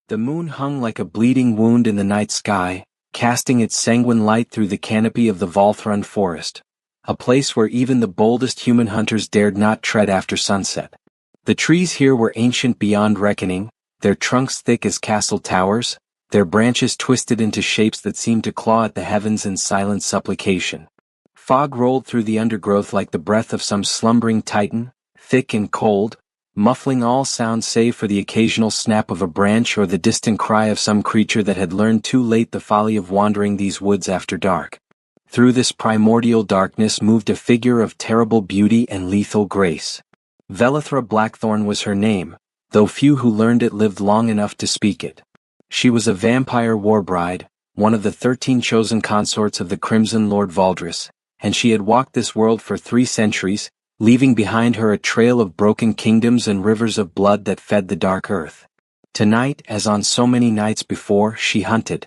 The moon hung like a bleeding wound in the night sky, casting its sanguine light through the canopy of the Volthrun forest, a place where even the boldest human hunters dared not tread after sunset. The trees here were ancient beyond reckoning, their trunks thick as castle towers, their branches twisted into shapes that seemed to claw at the heavens in silent supplication. Fog rolled through the undergrowth like the breath of some slumbering titan, thick and cold, muffling all sound save for the occasional snap of a branch or the distant cry of some creature that had learned too late the folly of wandering these woods after dark. Through this primordial darkness moved a figure of terrible beauty and lethal grace. Velithra Blackthorn was her name, though few who learned it lived long enough to speak it. She was a vampire war-bride, one of the 13 chosen consorts of the Crimson Lord Valdris, and she had walked this world for 3 centuries, leaving behind her a trail of broken kingdoms and rivers of blood that fed the dark earth. Tonight, as on so many nights before, she hunted.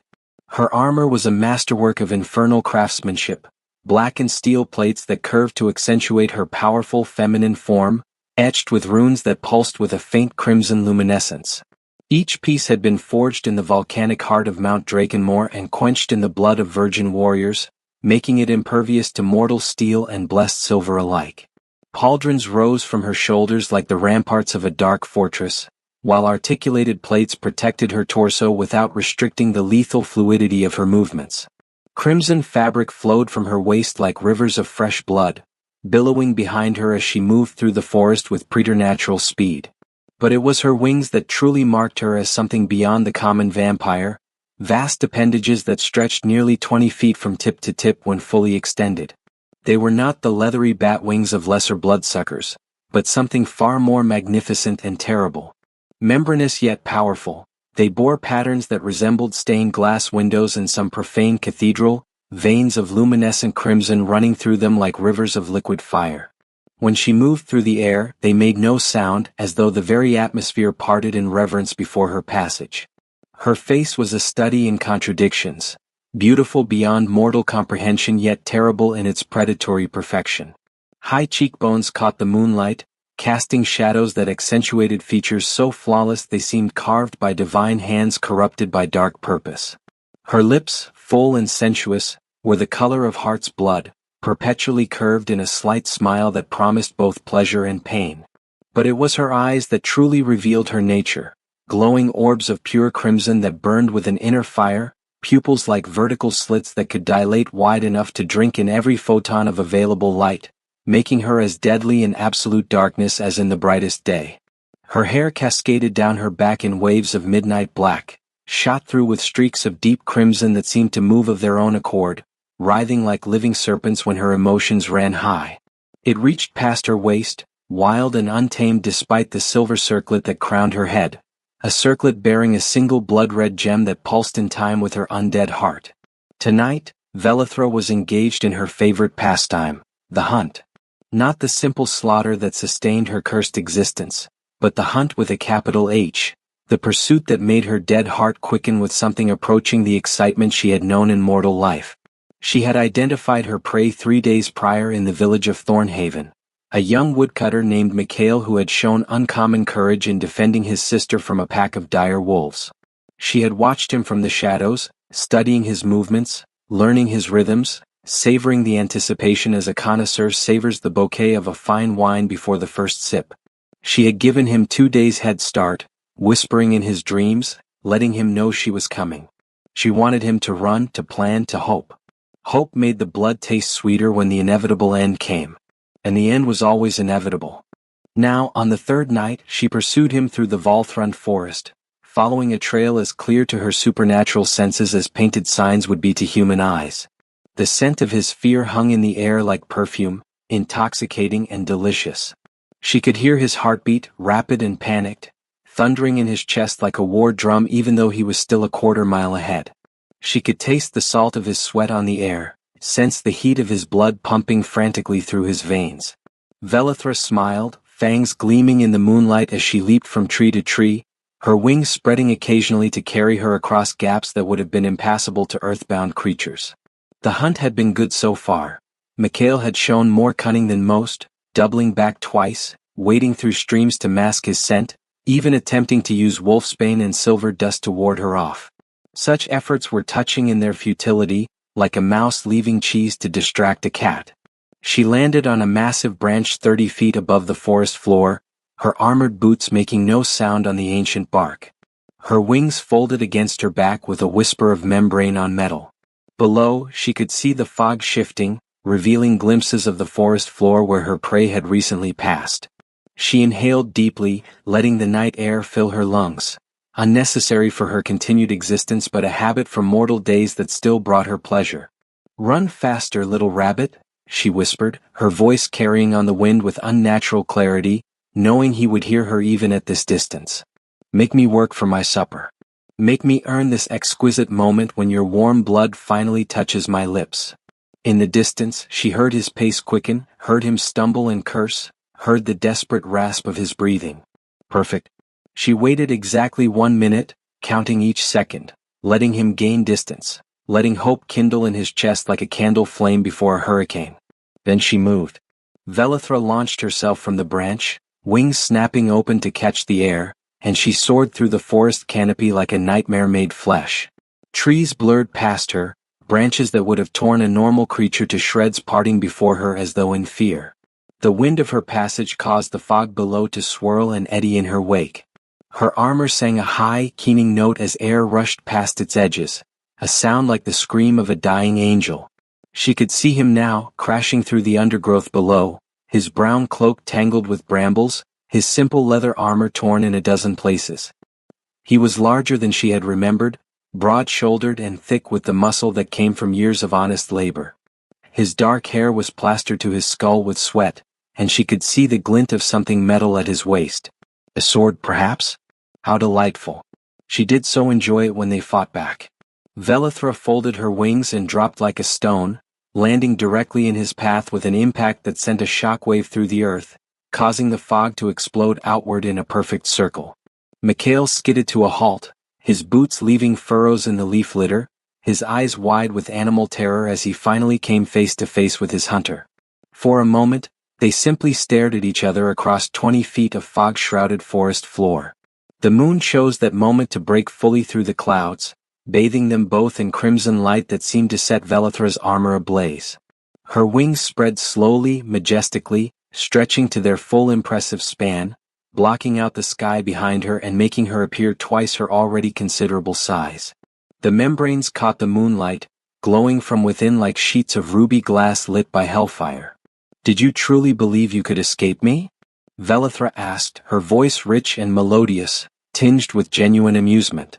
Her armor was a masterwork of infernal craftsmanship, blackened steel plates that curved to accentuate her powerful feminine form, etched with runes that pulsed with a faint crimson luminescence. Each piece had been forged in the volcanic heart of Mount Drakenmore and quenched in the blood of virgin warriors, making it impervious to mortal steel and blessed silver alike. Pauldrons rose from her shoulders like the ramparts of a dark fortress, while articulated plates protected her torso without restricting the lethal fluidity of her movements. Crimson fabric flowed from her waist like rivers of fresh blood, billowing behind her as she moved through the forest with preternatural speed. But it was her wings that truly marked her as something beyond the common vampire, vast appendages that stretched nearly 20 feet from tip to tip when fully extended. They were not the leathery bat wings of lesser bloodsuckers, but something far more magnificent and terrible. Membranous yet powerful, they bore patterns that resembled stained glass windows in some profane cathedral, veins of luminescent crimson running through them like rivers of liquid fire. When she moved through the air, they made no sound, as though the very atmosphere parted in reverence before her passage. Her face was a study in contradictions, beautiful beyond mortal comprehension yet terrible in its predatory perfection. High cheekbones caught the moonlight, casting shadows that accentuated features so flawless they seemed carved by divine hands corrupted by dark purpose. Her lips, full and sensuous, were the color of heart's blood, perpetually curved in a slight smile that promised both pleasure and pain. But it was her eyes that truly revealed her nature, glowing orbs of pure crimson that burned with an inner fire, pupils like vertical slits that could dilate wide enough to drink in every photon of available light, making her as deadly in absolute darkness as in the brightest day. Her hair cascaded down her back in waves of midnight black, shot through with streaks of deep crimson that seemed to move of their own accord, writhing like living serpents when her emotions ran high. It reached past her waist, wild and untamed despite the silver circlet that crowned her head, a circlet bearing a single blood-red gem that pulsed in time with her undead heart. Tonight, Velithra was engaged in her favorite pastime, the hunt. Not the simple slaughter that sustained her cursed existence, but the hunt with a capital H, the pursuit that made her dead heart quicken with something approaching the excitement she had known in mortal life. She had identified her prey 3 days prior in the village of Thornhaven, a young woodcutter named Mikhail who had shown uncommon courage in defending his sister from a pack of dire wolves. She had watched him from the shadows, studying his movements, learning his rhythms, savoring the anticipation as a connoisseur savors the bouquet of a fine wine before the first sip. She had given him 2 days' head start, whispering in his dreams, letting him know she was coming. She wanted him to run, to plan, to hope. Hope made the blood taste sweeter when the inevitable end came. And the end was always inevitable. Now, on the 3rd night, she pursued him through the Volthrun forest, following a trail as clear to her supernatural senses as painted signs would be to human eyes. The scent of his fear hung in the air like perfume, intoxicating and delicious. She could hear his heartbeat, rapid and panicked, thundering in his chest like a war drum even though he was still a quarter mile ahead. She could taste the salt of his sweat on the air, sense the heat of his blood pumping frantically through his veins. Velithra smiled, fangs gleaming in the moonlight as she leaped from tree to tree, her wings spreading occasionally to carry her across gaps that would have been impassable to earthbound creatures. The hunt had been good so far. Mikhail had shown more cunning than most, doubling back twice, wading through streams to mask his scent, even attempting to use wolfsbane and silver dust to ward her off. Such efforts were touching in their futility, like a mouse leaving cheese to distract a cat. She landed on a massive branch 30 feet above the forest floor, her armored boots making no sound on the ancient bark. Her wings folded against her back with a whisper of membrane on metal. Below, she could see the fog shifting, revealing glimpses of the forest floor where her prey had recently passed. She inhaled deeply, letting the night air fill her lungs. Unnecessary for her continued existence but a habit from mortal days that still brought her pleasure. "Run faster, little rabbit," she whispered, her voice carrying on the wind with unnatural clarity, knowing he would hear her even at this distance. "Make me work for my supper. Make me earn this exquisite moment when your warm blood finally touches my lips." In the distance, she heard his pace quicken, heard him stumble and curse, heard the desperate rasp of his breathing. Perfect. She waited exactly 1 minute, counting each second, letting him gain distance, letting hope kindle in his chest like a candle flame before a hurricane. Then she moved. Velithra launched herself from the branch, wings snapping open to catch the air, and she soared through the forest canopy like a nightmare made flesh. Trees blurred past her, branches that would have torn a normal creature to shreds parting before her as though in fear. The wind of her passage caused the fog below to swirl and eddy in her wake. Her armor sang a high, keening note as air rushed past its edges, a sound like the scream of a dying angel. She could see him now, crashing through the undergrowth below, his brown cloak tangled with brambles, his simple leather armor torn in a dozen places. He was larger than she had remembered, broad-shouldered and thick with the muscle that came from years of honest labor. His dark hair was plastered to his skull with sweat, and she could see the glint of something metal at his waist. A sword, perhaps? How delightful. She did so enjoy it when they fought back. Velithra folded her wings and dropped like a stone, landing directly in his path with an impact that sent a shockwave through the earth, causing the fog to explode outward in a perfect circle. Mikhail skidded to a halt, his boots leaving furrows in the leaf litter, his eyes wide with animal terror as he finally came face to face with his hunter. For a moment, they simply stared at each other across 20 feet of fog-shrouded forest floor. The moon chose that moment to break fully through the clouds, bathing them both in crimson light that seemed to set Velithra's armor ablaze. Her wings spread slowly, majestically, stretching to their full impressive span, blocking out the sky behind her and making her appear twice her already considerable size. The membranes caught the moonlight, glowing from within like sheets of ruby glass lit by hellfire. "Did you truly believe you could escape me?" Velithra asked, her voice rich and melodious, tinged with genuine amusement.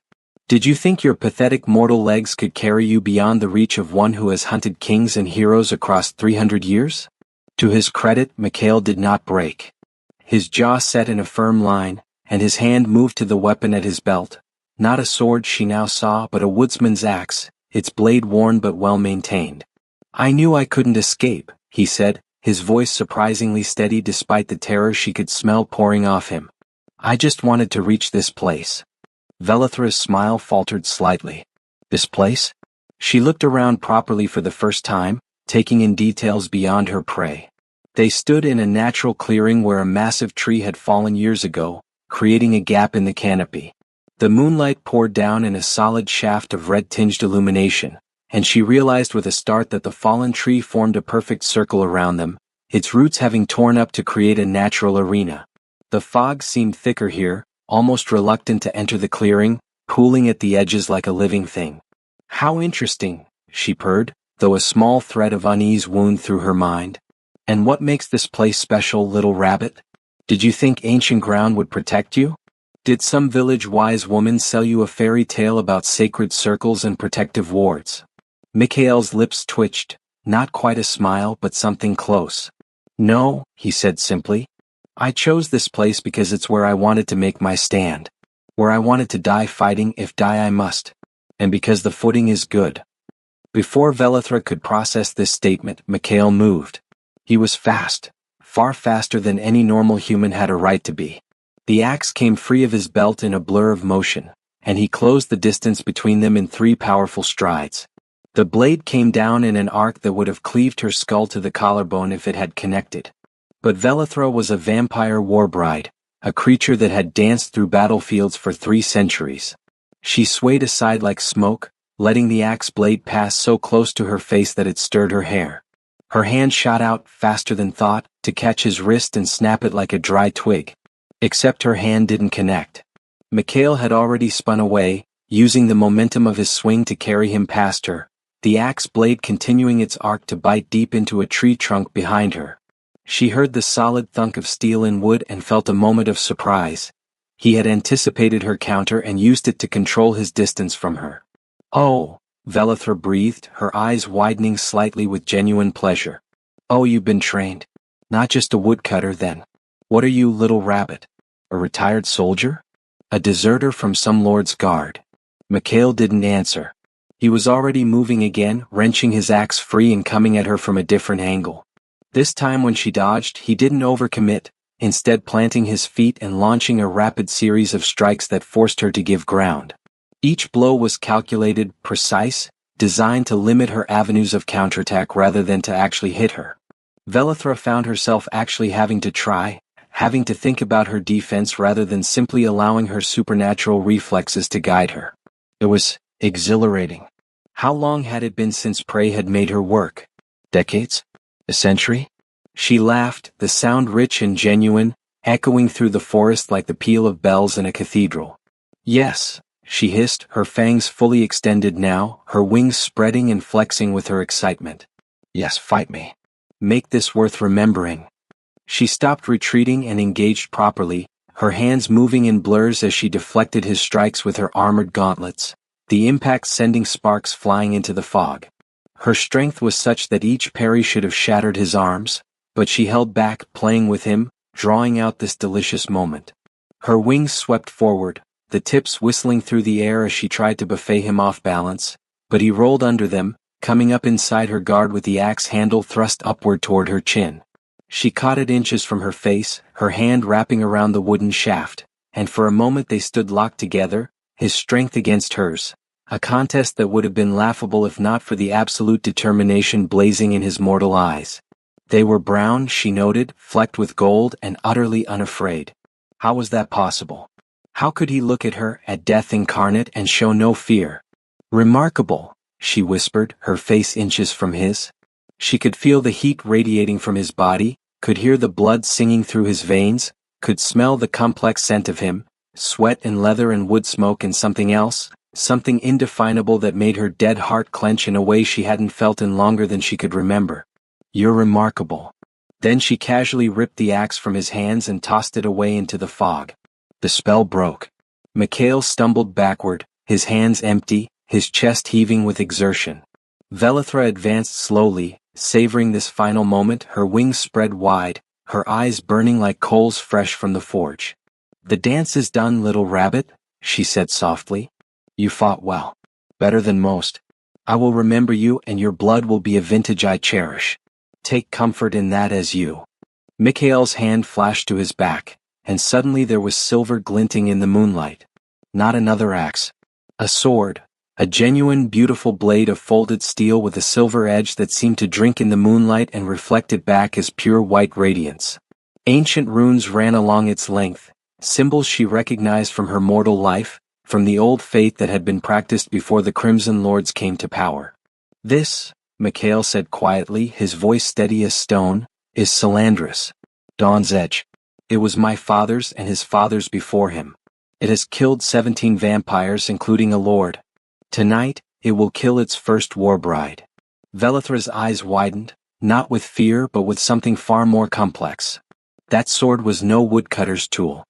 "Did you think your pathetic mortal legs could carry you beyond the reach of one who has hunted kings and heroes across 300 years? To his credit, Mikhail did not break. His jaw set in a firm line, and his hand moved to the weapon at his belt. Not a sword she now saw, but a woodsman's axe, its blade worn but well maintained. "I knew I couldn't escape," he said, his voice surprisingly steady despite the terror she could smell pouring off him. "I just wanted to reach this place." Velithra's smile faltered slightly. "This place?" She looked around properly for the first time, taking in details beyond her prey. They stood in a natural clearing where a massive tree had fallen years ago, creating a gap in the canopy. The moonlight poured down in a solid shaft of red-tinged illumination, and she realized with a start that the fallen tree formed a perfect circle around them, its roots having torn up to create a natural arena. The fog seemed thicker here, almost reluctant to enter the clearing, pooling at the edges like a living thing. "How interesting," she purred, though a small thread of unease wound through her mind. "And what makes this place special, little rabbit? Did you think ancient ground would protect you? Did some village wise woman sell you a fairy tale about sacred circles and protective wards?" Mikhail's lips twitched, not quite a smile but something close. "No," he said simply. "I chose this place because it's where I wanted to make my stand. Where I wanted to die fighting if die I must. And because the footing is good." Before Velithra could process this statement, Mikhail moved. He was fast, far faster than any normal human had a right to be. The axe came free of his belt in a blur of motion, and he closed the distance between them in 3 powerful strides. The blade came down in an arc that would have cleaved her skull to the collarbone if it had connected. But Velithra was a vampire war bride, a creature that had danced through battlefields for 3 centuries. She swayed aside like smoke, letting the axe blade pass so close to her face that it stirred her hair. Her hand shot out, faster than thought, to catch his wrist and snap it like a dry twig. Except her hand didn't connect. Mikhail had already spun away, using the momentum of his swing to carry him past her, the axe blade continuing its arc to bite deep into a tree trunk behind her. She heard the solid thunk of steel and wood and felt a moment of surprise. He had anticipated her counter and used it to control his distance from her. "Oh," Velithra breathed, her eyes widening slightly with genuine pleasure. "Oh, you've been trained. Not just a woodcutter then. What are you, little rabbit? A retired soldier? A deserter from some lord's guard?" Mikhail didn't answer. He was already moving again, wrenching his axe free and coming at her from a different angle. This time when she dodged, he didn't overcommit, instead planting his feet and launching a rapid series of strikes that forced her to give ground. Each blow was calculated, precise, designed to limit her avenues of counterattack rather than to actually hit her. Velithra found herself actually having to try, having to think about her defense rather than simply allowing her supernatural reflexes to guide her. It was exhilarating. How long had it been since prey had made her work? Decades? A century? She laughed, the sound rich and genuine, echoing through the forest like the peal of bells in a cathedral. "Yes," she hissed, her fangs fully extended now, her wings spreading and flexing with her excitement. "Yes, fight me. Make this worth remembering." She stopped retreating and engaged properly, her hands moving in blurs as she deflected his strikes with her armored gauntlets, the impact sending sparks flying into the fog. Her strength was such that each parry should have shattered his arms, but she held back, playing with him, drawing out this delicious moment. Her wings swept forward, the tips whistling through the air as she tried to buffet him off balance, but he rolled under them, coming up inside her guard with the axe handle thrust upward toward her chin. She caught it inches from her face, her hand wrapping around the wooden shaft, and for a moment they stood locked together, his strength against hers, a contest that would have been laughable if not for the absolute determination blazing in his mortal eyes. They were brown, she noted, flecked with gold and utterly unafraid. How was that possible? How could he look at her, at death incarnate, and show no fear? "Remarkable," she whispered, her face inches from his. She could feel the heat radiating from his body, could hear the blood singing through his veins, could smell the complex scent of him, sweat and leather and wood smoke and something else, something indefinable that made her dead heart clench in a way she hadn't felt in longer than she could remember. "You're remarkable." Then she casually ripped the axe from his hands and tossed it away into the fog. The spell broke. Mikhail stumbled backward, his hands empty, his chest heaving with exertion. Velithra advanced slowly, savoring this final moment, her wings spread wide, her eyes burning like coals fresh from the forge. "The dance is done, little rabbit," she said softly. "You fought well. Better than most. I will remember you and your blood will be a vintage I cherish. Take comfort in that as you." Mikhail's hand flashed to his back, and suddenly there was silver glinting in the moonlight. Not another axe. A sword. A genuine, beautiful blade of folded steel with a silver edge that seemed to drink in the moonlight and reflect it back as pure white radiance. Ancient runes ran along its length, symbols she recognized from her mortal life, from the old faith that had been practiced before the Crimson Lords came to power. "This," Mikhail said quietly, his voice steady as stone, "is Salandris. Dawn's Edge. It was my father's and his father's before him. It has killed 17 vampires including a lord. Tonight, it will kill its first war bride." Velithra's eyes widened, not with fear but with something far more complex. That sword was no woodcutter's tool.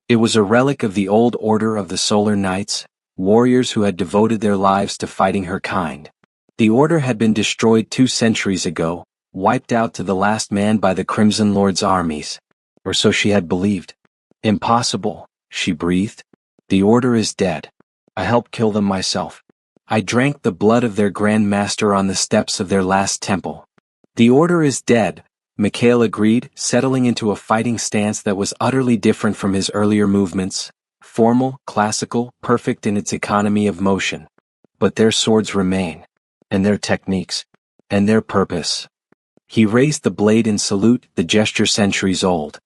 It was a relic of the old order of the Solar Knights, warriors who had devoted their lives to fighting her kind. The order had been destroyed 2 centuries ago, wiped out to the last man by the Crimson Lord's armies. Or so she had believed. "Impossible," she breathed. "The order is dead. I helped kill them myself. I drank the blood of their Grand Master on the steps of their last temple." "The order is dead," Mikhail agreed, settling into a fighting stance that was utterly different from his earlier movements, formal, classical, perfect in its economy of motion. "But their swords remain, and their techniques, and their purpose." He raised the blade in salute, the gesture centuries old.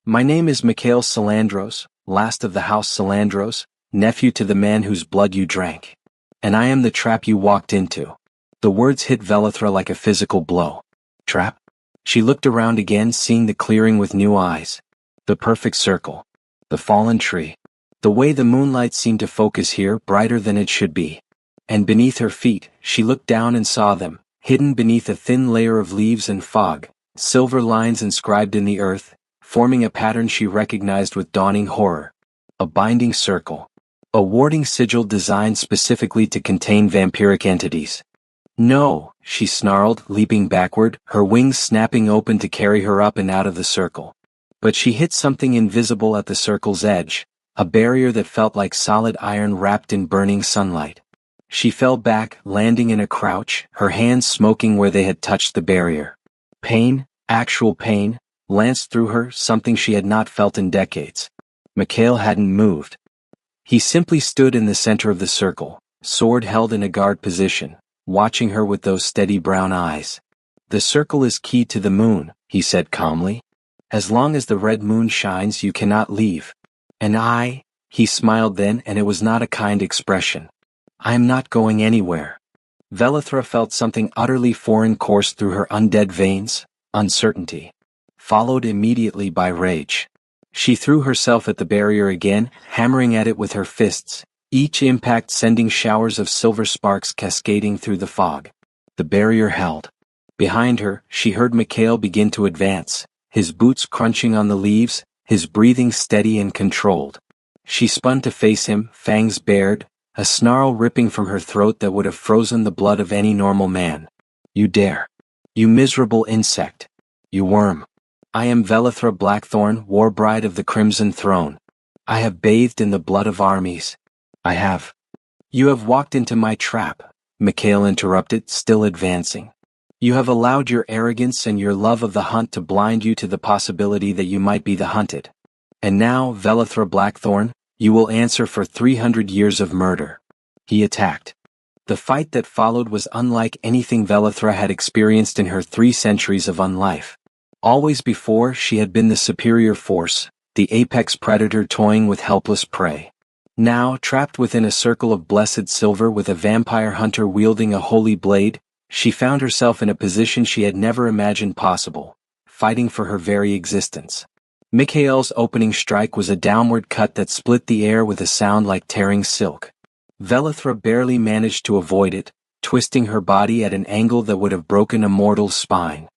My name is Mikhail Salandros, last of the House Salandros, nephew to the man whose blood you drank. And I am the trap you walked into. The words hit Velithra like a physical blow. Trap? She looked around again, seeing the clearing with new eyes. The perfect circle. The fallen tree. The way the moonlight seemed to focus here, brighter than it should be. And beneath her feet, she looked down and saw them, hidden beneath a thin layer of leaves and fog, silver lines inscribed in the earth, forming a pattern she recognized with dawning horror. A binding circle. A warding sigil designed specifically to contain vampiric entities. No, she snarled, leaping backward, her wings snapping open to carry her up and out of the circle. But she hit something invisible at the circle's edge, a barrier that felt like solid iron wrapped in burning sunlight. She fell back, landing in a crouch, her hands smoking where they had touched the barrier. Pain, actual pain, lanced through her, something she had not felt in decades. Mikhail hadn't moved. He simply stood in the center of the circle, sword held in a guard position, watching her with those steady brown eyes. The circle is key to the moon, he said calmly. As long as the red moon shines, you cannot leave. And he smiled then, and it was not a kind expression. I am not going anywhere. Velithra felt something utterly foreign course through her undead veins, uncertainty, followed immediately by rage. She threw herself at the barrier again, hammering at it with her fists, each impact sending showers of silver sparks cascading through the fog. The barrier held. Behind her, she heard Mikhail begin to advance, his boots crunching on the leaves, his breathing steady and controlled. She spun to face him, fangs bared, a snarl ripping from her throat that would have frozen the blood of any normal man. You dare. You miserable insect. You worm. I am Velithra Blackthorn, Warbride of the Crimson Throne. I have bathed in the blood of armies. I have. You have walked into my trap, Mikhail interrupted, still advancing. You have allowed your arrogance and your love of the hunt to blind you to the possibility that you might be the hunted. And now, Velithra Blackthorn, you will answer for 300 years of murder. He attacked. The fight that followed was unlike anything Velithra had experienced in her 3 centuries of unlife. Always before, she had been the superior force, the apex predator toying with helpless prey. Now, trapped within a circle of blessed silver with a vampire hunter wielding a holy blade, she found herself in a position she had never imagined possible, fighting for her very existence. Mikhail's opening strike was a downward cut that split the air with a sound like tearing silk. Velithra barely managed to avoid it, twisting her body at an angle that would have broken a mortal's spine.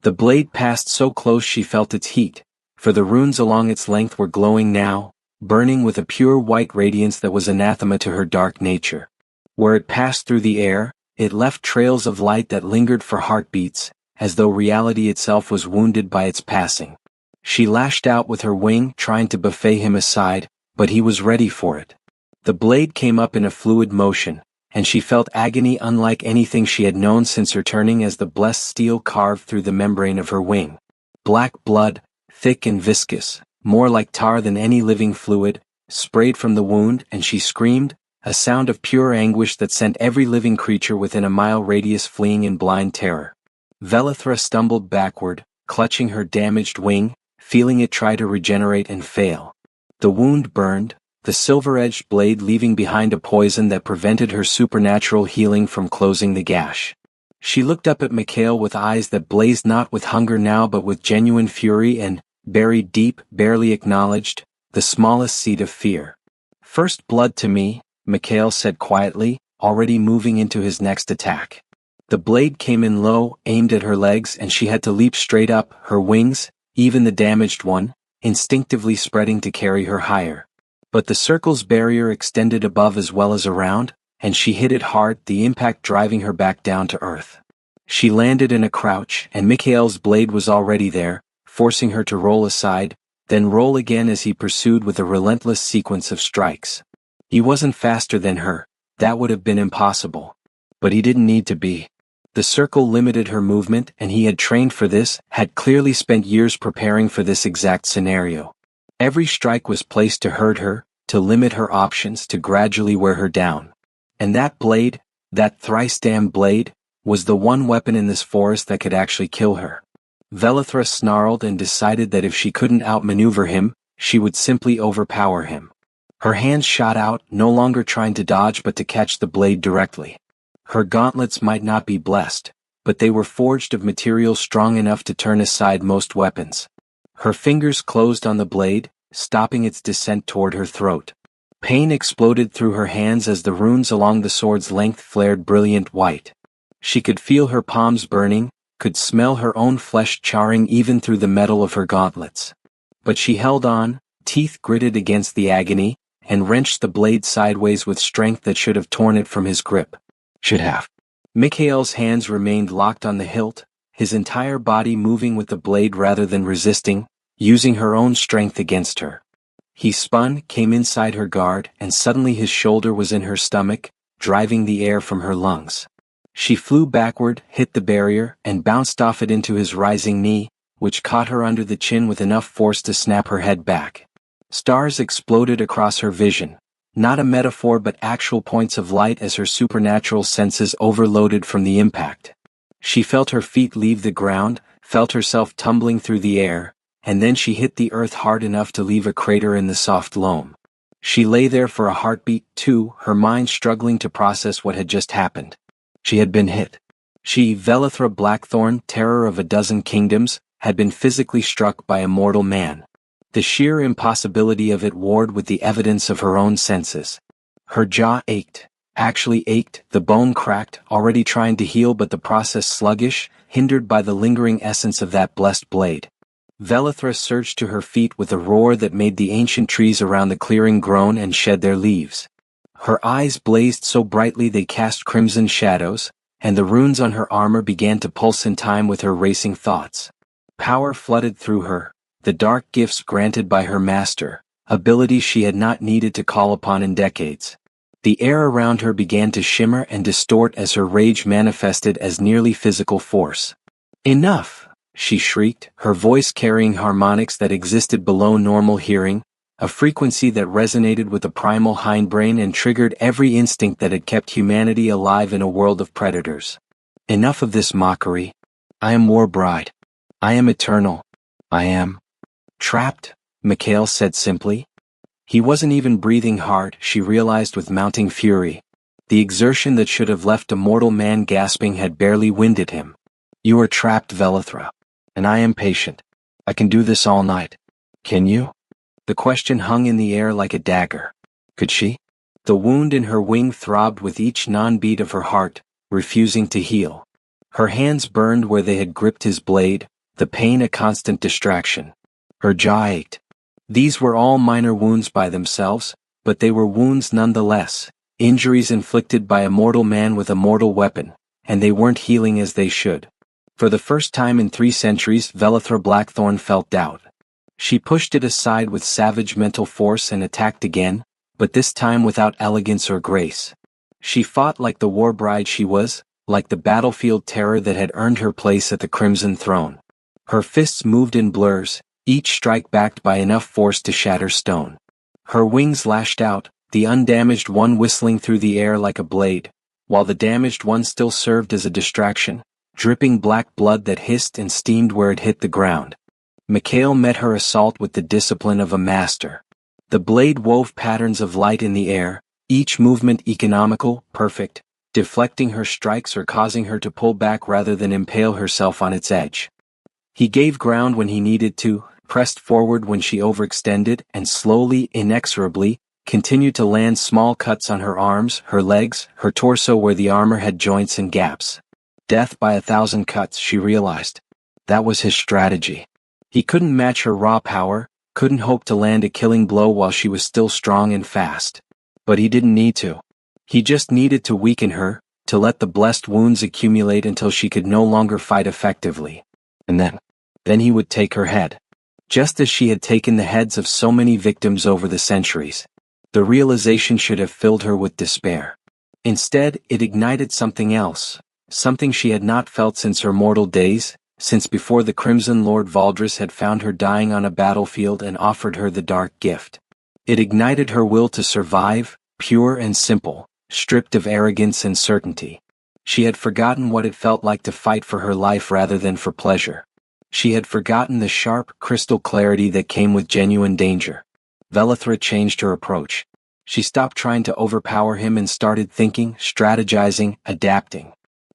The blade passed so close she felt its heat, for the runes along its length were glowing now, burning with a pure white radiance that was anathema to her dark nature. Where it passed through the air, it left trails of light that lingered for heartbeats, as though reality itself was wounded by its passing. She lashed out with her wing, trying to buffet him aside, but he was ready for it. The blade came up in a fluid motion, and she felt agony unlike anything she had known since her turning as the blessed steel carved through the membrane of her wing. Black blood, thick and viscous, more like tar than any living fluid, sprayed from the wound, and she screamed, a sound of pure anguish that sent every living creature within a mile radius fleeing in blind terror. Velithra stumbled backward, clutching her damaged wing, feeling it try to regenerate and fail. The wound burned, the silver-edged blade leaving behind a poison that prevented her supernatural healing from closing the gash. She looked up at Mikhail with eyes that blazed not with hunger now but with genuine fury and, buried deep, barely acknowledged, the smallest seed of fear. First blood to me, Mikhail said quietly, already moving into his next attack. The blade came in low, aimed at her legs, and she had to leap straight up, her wings, even the damaged one, instinctively spreading to carry her higher. But the circle's barrier extended above as well as around, and she hit it hard, the impact driving her back down to earth. She landed in a crouch, and Mikhail's blade was already there, forcing her to roll aside, then roll again as he pursued with a relentless sequence of strikes. He wasn't faster than her, that would have been impossible. But he didn't need to be. The circle limited her movement, and he had trained for this, had clearly spent years preparing for this exact scenario. Every strike was placed to hurt her, to limit her options, to gradually wear her down. And that blade, that thrice-damned blade, was the one weapon in this forest that could actually kill her. Velithra snarled and decided that if she couldn't outmaneuver him, she would simply overpower him. Her hands shot out, no longer trying to dodge but to catch the blade directly. Her gauntlets might not be blessed, but they were forged of material strong enough to turn aside most weapons. Her fingers closed on the blade, stopping its descent toward her throat. Pain exploded through her hands as the runes along the sword's length flared brilliant white. She could feel her palms burning, could smell her own flesh charring even through the metal of her gauntlets. But she held on, teeth gritted against the agony, and wrenched the blade sideways with strength that should have torn it from his grip. Should have. Mikhail's hands remained locked on the hilt, his entire body moving with the blade rather than resisting, using her own strength against her. He spun, came inside her guard, and suddenly his shoulder was in her stomach, driving the air from her lungs. She flew backward, hit the barrier, and bounced off it into his rising knee, which caught her under the chin with enough force to snap her head back. Stars exploded across her vision, not a metaphor but actual points of light as her supernatural senses overloaded from the impact. She felt her feet leave the ground, felt herself tumbling through the air, and then she hit the earth hard enough to leave a crater in the soft loam. She lay there for a heartbeat, too, her mind struggling to process what had just happened. She had been hit. She, Velithra Blackthorn, terror of a dozen kingdoms, had been physically struck by a mortal man. The sheer impossibility of it warred with the evidence of her own senses. Her jaw ached, actually ached, the bone cracked, already trying to heal but the process sluggish, hindered by the lingering essence of that blessed blade. Velithra surged to her feet with a roar that made the ancient trees around the clearing groan and shed their leaves. Her eyes blazed so brightly they cast crimson shadows, and the runes on her armor began to pulse in time with her racing thoughts. Power flooded through her, the dark gifts granted by her master, abilities she had not needed to call upon in decades. The air around her began to shimmer and distort as her rage manifested as nearly physical force. "Enough!" she shrieked, her voice carrying harmonics that existed below normal hearing, a frequency that resonated with the primal hindbrain and triggered every instinct that had kept humanity alive in a world of predators. "Enough of this mockery. I am War Bride. I am eternal. I am trapped," Mikhail said simply. He wasn't even breathing hard, she realized with mounting fury. The exertion that should have left a mortal man gasping had barely winded him. "You are trapped, Velithra. And I am patient. I can do this all night. Can you?" The question hung in the air like a dagger. Could she? The wound in her wing throbbed with each non-beat of her heart, refusing to heal. Her hands burned where they had gripped his blade, the pain a constant distraction. Her jaw ached. These were all minor wounds by themselves, but they were wounds nonetheless, injuries inflicted by a mortal man with a mortal weapon, and they weren't healing as they should. For the first time in 3 centuries, Velithra Blackthorn felt doubt. She pushed it aside with savage mental force and attacked again, but this time without elegance or grace. She fought like the war bride she was, like the battlefield terror that had earned her place at the Crimson Throne. Her fists moved in blurs, each strike backed by enough force to shatter stone. Her wings lashed out, the undamaged one whistling through the air like a blade, while the damaged one still served as a distraction, dripping black blood that hissed and steamed where it hit the ground. Mikhail met her assault with the discipline of a master. The blade wove patterns of light in the air, each movement economical, perfect, deflecting her strikes or causing her to pull back rather than impale herself on its edge. He gave ground when he needed to, pressed forward when she overextended, and slowly, inexorably, continued to land small cuts on her arms, her legs, her torso where the armor had joints and gaps. Death by 1,000 cuts, she realized. That was his strategy. He couldn't match her raw power, couldn't hope to land a killing blow while she was still strong and fast. But he didn't need to. He just needed to weaken her, to let the blessed wounds accumulate until she could no longer fight effectively. And then he would take her head. Just as she had taken the heads of so many victims over the centuries. The realization should have filled her with despair. Instead, it ignited something else, something she had not felt since her mortal days, since before the Crimson Lord Valdris had found her dying on a battlefield and offered her the dark gift. It ignited her will to survive, pure and simple, stripped of arrogance and certainty. She had forgotten what it felt like to fight for her life rather than for pleasure. She had forgotten the sharp, crystal clarity that came with genuine danger. Velithra changed her approach. She stopped trying to overpower him and started thinking, strategizing, adapting.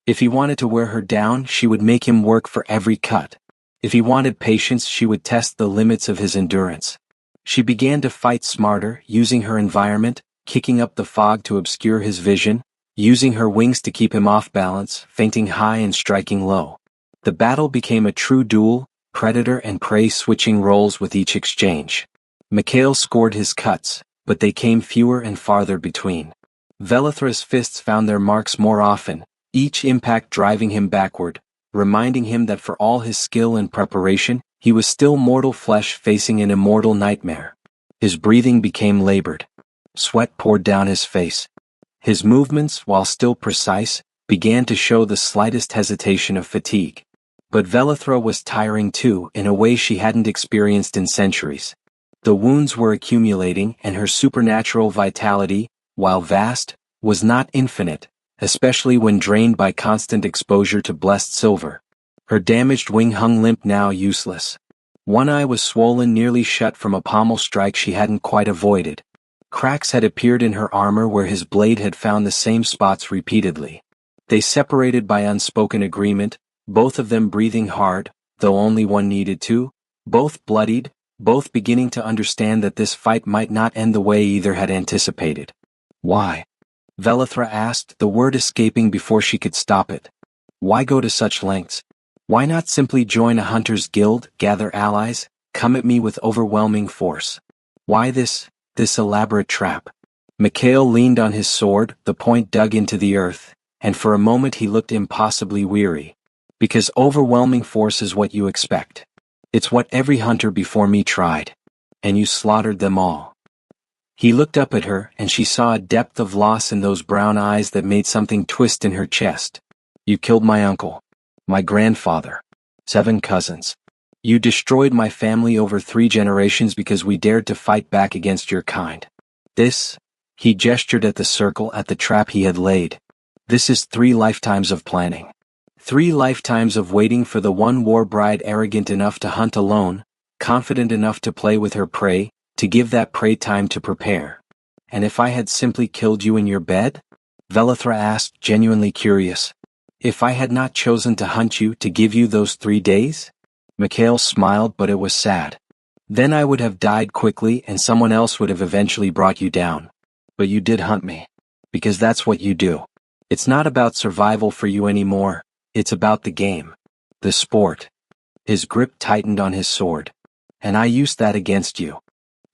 If he wanted to wear her down, she would make him work for every cut. If he wanted patience, she would test the limits of his endurance. She began to fight smarter, using her environment, kicking up the fog to obscure his vision, using her wings to keep him off balance, feinting high and striking low. The battle became a true duel, predator and prey switching roles with each exchange. Mikhail scored his cuts, but they came fewer and farther between. Velithra's fists found their marks more often, each impact driving him backward, reminding him that for all his skill and preparation, he was still mortal flesh facing an immortal nightmare. His breathing became labored. Sweat poured down his face. His movements, while still precise, began to show the slightest hesitation of fatigue. But Velithra was tiring too, in a way she hadn't experienced in centuries. The wounds were accumulating, and her supernatural vitality, while vast, was not infinite, especially when drained by constant exposure to blessed silver. Her damaged wing hung limp, now useless. One eye was swollen nearly shut from a pommel strike she hadn't quite avoided. Cracks had appeared in her armor where his blade had found the same spots repeatedly. They separated by unspoken agreement, both of them breathing hard, though only one needed to, both bloodied, both beginning to understand that this fight might not end the way either had anticipated. Why? Velithra asked, the word escaping before she could stop it. Why go to such lengths? Why not simply join a hunter's guild, gather allies, come at me with overwhelming force? Why this elaborate trap? Mikhail leaned on his sword, the point dug into the earth, and for a moment he looked impossibly weary. Because overwhelming force is what you expect. It's what every hunter before me tried. And you slaughtered them all. He looked up at her, and she saw a depth of loss in those brown eyes that made something twist in her chest. You killed my uncle, my grandfather, 7 cousins. You destroyed my family over 3 generations because we dared to fight back against your kind. This, he gestured at the circle, at the trap he had laid. This is 3 lifetimes of planning. 3 lifetimes of waiting for the one war bride arrogant enough to hunt alone, confident enough to play with her prey, to give that prey time to prepare. And if I had simply killed you in your bed? Velithra asked, genuinely curious. If I had not chosen to hunt you, to give you those 3 days? Mikhail smiled, but it was sad. Then I would have died quickly and someone else would have eventually brought you down. But you did hunt me. Because that's what you do. It's not about survival for you anymore. It's about the game. The sport. His grip tightened on his sword. And I used that against you.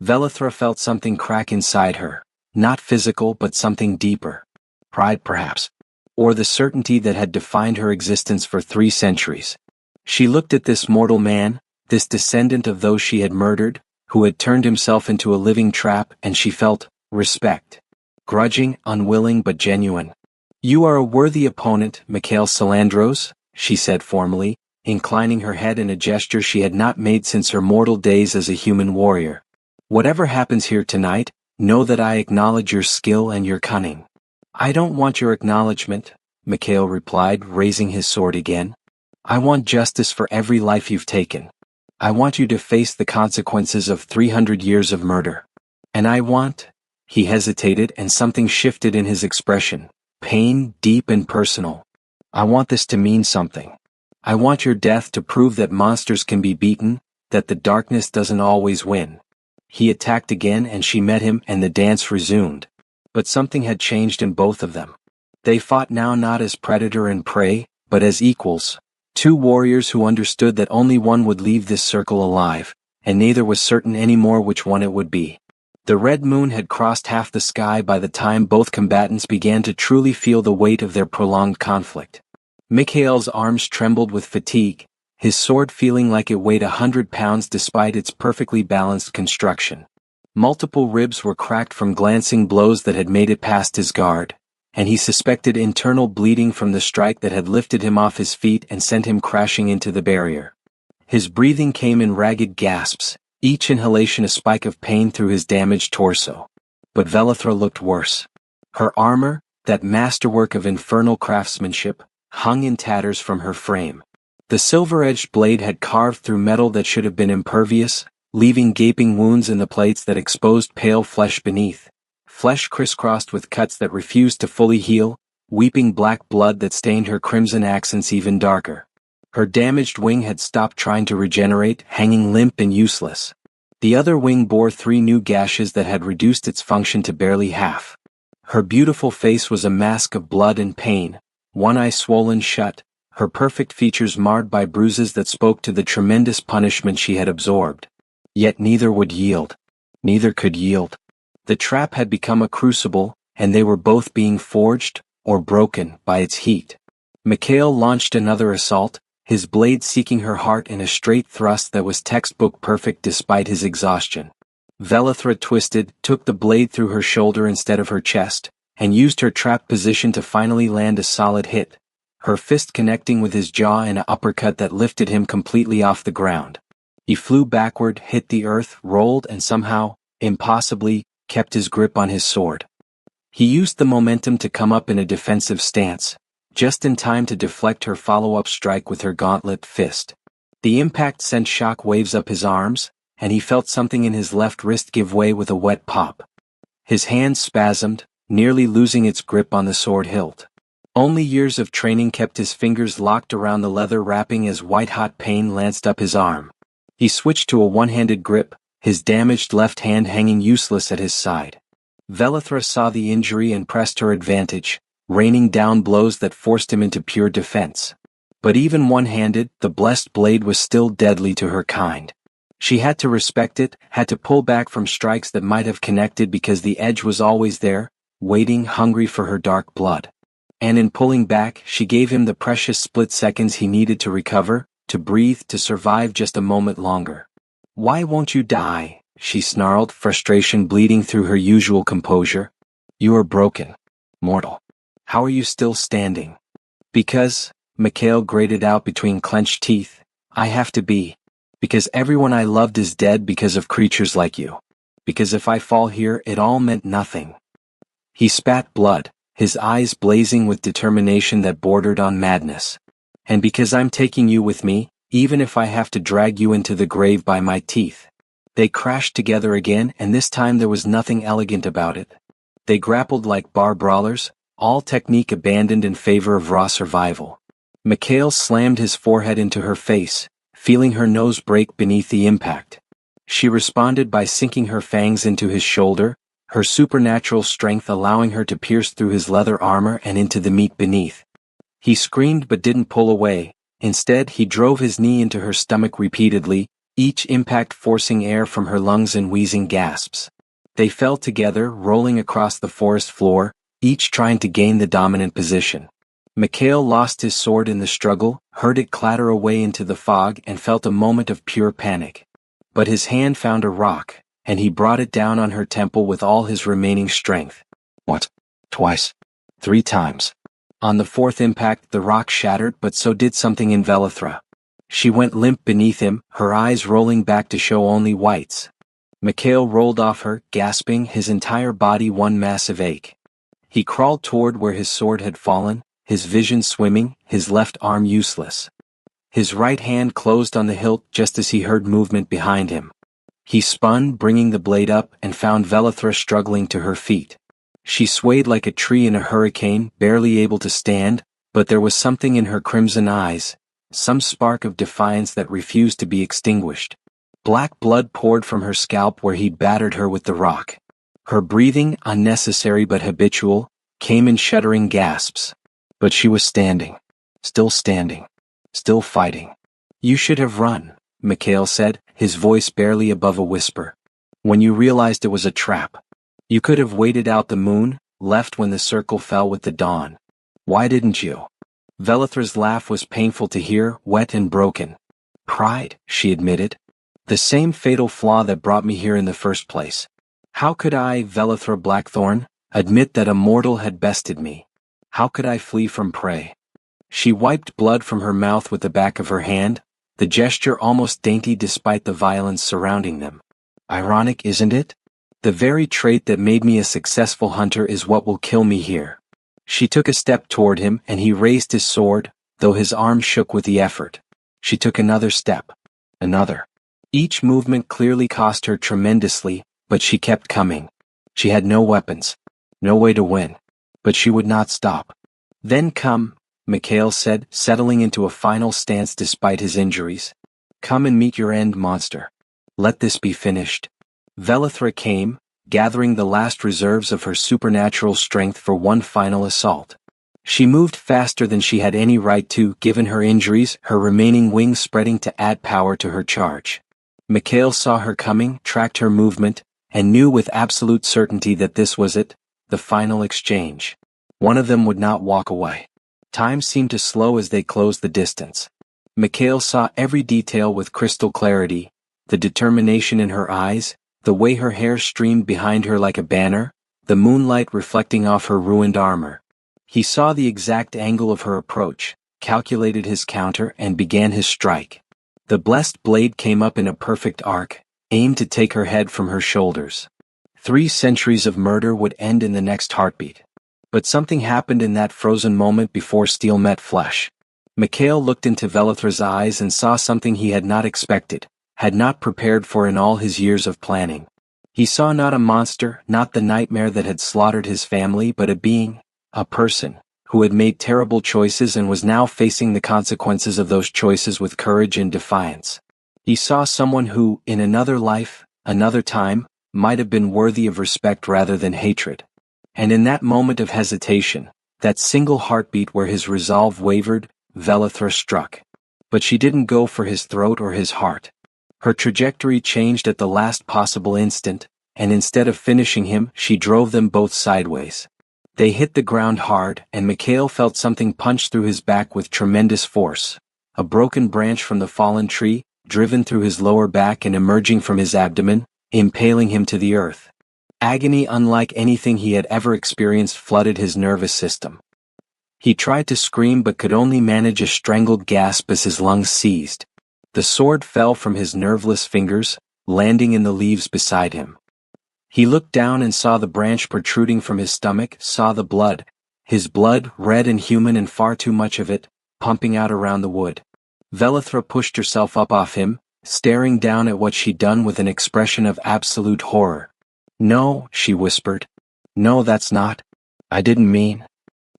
Velithra felt something crack inside her. Not physical, but something deeper. Pride, perhaps. Or the certainty that had defined her existence for 3 centuries. She looked at this mortal man, this descendant of those she had murdered, who had turned himself into a living trap, and she felt respect. Grudging, unwilling, but genuine. You are a worthy opponent, Mikhail Salandros, she said formally, inclining her head in a gesture she had not made since her mortal days as a human warrior. Whatever happens here tonight, know that I acknowledge your skill and your cunning. I don't want your acknowledgement, Mikhail replied, raising his sword again. I want justice for every life you've taken. I want you to face the consequences of 300 years of murder. And I want... He hesitated and something shifted in his expression. Pain, deep and personal. I want this to mean something. I want your death to prove that monsters can be beaten, that the darkness doesn't always win. He attacked again and she met him and the dance resumed. But something had changed in both of them. They fought now not as predator and prey, but as equals. 2 warriors who understood that only one would leave this circle alive, and neither was certain anymore which one it would be. The red moon had crossed half the sky by the time both combatants began to truly feel the weight of their prolonged conflict. Mikhail's arms trembled with fatigue, his sword feeling like it weighed 100 pounds despite its perfectly balanced construction. Multiple ribs were cracked from glancing blows that had made it past his guard, and he suspected internal bleeding from the strike that had lifted him off his feet and sent him crashing into the barrier. His breathing came in ragged gasps, each inhalation a spike of pain through his damaged torso. But Velithra looked worse. Her armor, that masterwork of infernal craftsmanship, hung in tatters from her frame. The silver-edged blade had carved through metal that should have been impervious, leaving gaping wounds in the plates that exposed pale flesh beneath. Flesh crisscrossed with cuts that refused to fully heal, weeping black blood that stained her crimson accents even darker. Her damaged wing had stopped trying to regenerate, hanging limp and useless. The other wing bore 3 new gashes that had reduced its function to barely half. Her beautiful face was a mask of blood and pain, one eye swollen shut, her perfect features marred by bruises that spoke to the tremendous punishment she had absorbed. Yet neither would yield. Neither could yield. The trap had become a crucible, and they were both being forged, or broken, by its heat. Mikhail launched another assault, his blade seeking her heart in a straight thrust that was textbook perfect despite his exhaustion. Velithra twisted, took the blade through her shoulder instead of her chest, and used her trap position to finally land a solid hit, her fist connecting with his jaw in an uppercut that lifted him completely off the ground. He flew backward, hit the earth, rolled, and somehow, impossibly, kept his grip on his sword. He used the momentum to come up in a defensive stance, just in time to deflect her follow-up strike with her gauntlet fist. The impact sent shock waves up his arms, and he felt something in his left wrist give way with a wet pop. His hand spasmed, nearly losing its grip on the sword hilt. Only years of training kept his fingers locked around the leather wrapping as white-hot pain lanced up his arm. He switched to a one-handed grip, his damaged left hand hanging useless at his side. Velithra saw the injury and pressed her advantage, raining down blows that forced him into pure defense. But even one-handed, the blessed blade was still deadly to her kind. She had to respect it, had to pull back from strikes that might have connected because the edge was always there, waiting hungry for her dark blood. And in pulling back, she gave him the precious split seconds he needed to recover, to breathe, to survive just a moment longer. "Why won't you die?" she snarled, frustration bleeding through her usual composure. "You are broken, mortal. How are you still standing?" "Because," Mikhail grated out between clenched teeth, "I have to be. Because everyone I loved is dead because of creatures like you. Because if I fall here, it all meant nothing." He spat blood, his eyes blazing with determination that bordered on madness. "And because I'm taking you with me, even if I have to drag you into the grave by my teeth." They crashed together again, and this time there was nothing elegant about it. They grappled like bar brawlers, all technique abandoned in favor of raw survival. Mikhail slammed his forehead into her face, feeling her nose break beneath the impact. She responded by sinking her fangs into his shoulder, her supernatural strength allowing her to pierce through his leather armor and into the meat beneath. He screamed but didn't pull away. Instead, he drove his knee into her stomach repeatedly, each impact forcing air from her lungs in wheezing gasps. They fell together, rolling across the forest floor, each trying to gain the dominant position. Mikhail lost his sword in the struggle, heard it clatter away into the fog, and felt a moment of pure panic. But his hand found a rock, and he brought it down on her temple with all his remaining strength. What? Twice? 3 times. On the 4th impact, the rock shattered, but so did something in Velithra. She went limp beneath him, her eyes rolling back to show only whites. Mikhail rolled off her, gasping, his entire body one massive ache. He crawled toward where his sword had fallen, his vision swimming, his left arm useless. His right hand closed on the hilt just as he heard movement behind him. He spun, bringing the blade up, and found Velithra struggling to her feet. She swayed like a tree in a hurricane, barely able to stand, but there was something in her crimson eyes, some spark of defiance that refused to be extinguished. Black blood poured from her scalp where he'd battered her with the rock. Her breathing, unnecessary but habitual, came in shuddering gasps. But she was standing. Still standing. Still fighting. "You should have run," Mikhail said, his voice barely above a whisper. "When you realized it was a trap. You could have waited out the moon, left when the circle fell with the dawn. Why didn't you?" Velithra's laugh was painful to hear, wet and broken. "Pride," she admitted. "The same fatal flaw that brought me here in the first place. How could I, Velithra Blackthorn, admit that a mortal had bested me? How could I flee from prey?" She wiped blood from her mouth with the back of her hand, the gesture almost dainty despite the violence surrounding them. "Ironic, isn't it? The very trait that made me a successful hunter is what will kill me here." She took a step toward him, and he raised his sword, though his arm shook with the effort. She took another step. Another. Each movement clearly cost her tremendously, but she kept coming. She had no weapons. No way to win. But she would not stop. Then come, Mikhail said, settling into a final stance despite his injuries. Come and meet your end, monster. Let this be finished. Velithra came, gathering the last reserves of her supernatural strength for one final assault. She moved faster than she had any right to, given her injuries, her remaining wings spreading to add power to her charge. Mikhail saw her coming, tracked her movement, and knew with absolute certainty that this was it, the final exchange. One of them would not walk away. Time seemed to slow as they closed the distance. Mikhail saw every detail with crystal clarity, the determination in her eyes, the way her hair streamed behind her like a banner, the moonlight reflecting off her ruined armor. He saw the exact angle of her approach, calculated his counter, and began his strike. The blessed blade came up in a perfect arc, aimed to take her head from her shoulders. 3 centuries of murder would end in the next heartbeat. But something happened in that frozen moment before steel met flesh. Mikhail looked into Velithra's eyes and saw something he had not expected, had not prepared for in all his years of planning. He saw not a monster, not the nightmare that had slaughtered his family, but a being, a person, who had made terrible choices and was now facing the consequences of those choices with courage and defiance. He saw someone who, in another life, another time, might have been worthy of respect rather than hatred. And in that moment of hesitation, that single heartbeat where his resolve wavered, Velithra struck. But she didn't go for his throat or his heart. Her trajectory changed at the last possible instant, and instead of finishing him, she drove them both sideways. They hit the ground hard, and Mikhail felt something punch through his back with tremendous force. A broken branch from the fallen tree, driven through his lower back and emerging from his abdomen, impaling him to the earth. Agony unlike anything he had ever experienced flooded his nervous system. He tried to scream but could only manage a strangled gasp as his lungs seized. The sword fell from his nerveless fingers, landing in the leaves beside him. He looked down and saw the branch protruding from his stomach, saw the blood, his blood, red and human and far too much of it, pumping out around the wood. Velithra pushed herself up off him, staring down at what she'd done with an expression of absolute horror. "No," she whispered. "No, that's not. I didn't mean."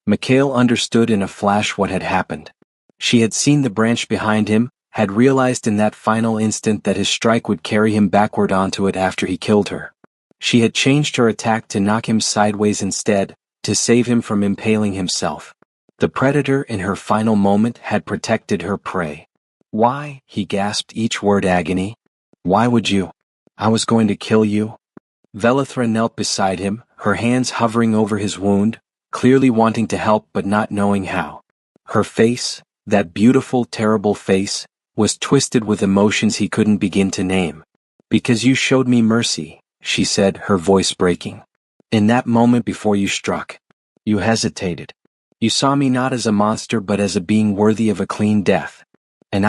Mikhail understood in a flash what had happened. She had seen the branch behind him, had realized in that final instant that his strike would carry him backward onto it after he killed her. She had changed her attack to knock him sideways instead, to save him from impaling himself. The predator in her final moment had protected her prey. "Why?" he gasped, each word agony. "Why would you? I was going to kill you." Velithra knelt beside him, her hands hovering over his wound, clearly wanting to help but not knowing how. Her face, that beautiful, terrible face, was twisted with emotions he couldn't begin to name. "Because you showed me mercy," she said, her voice breaking. "In that moment before you struck. You hesitated. You saw me not as a monster but as a being worthy of a clean death. And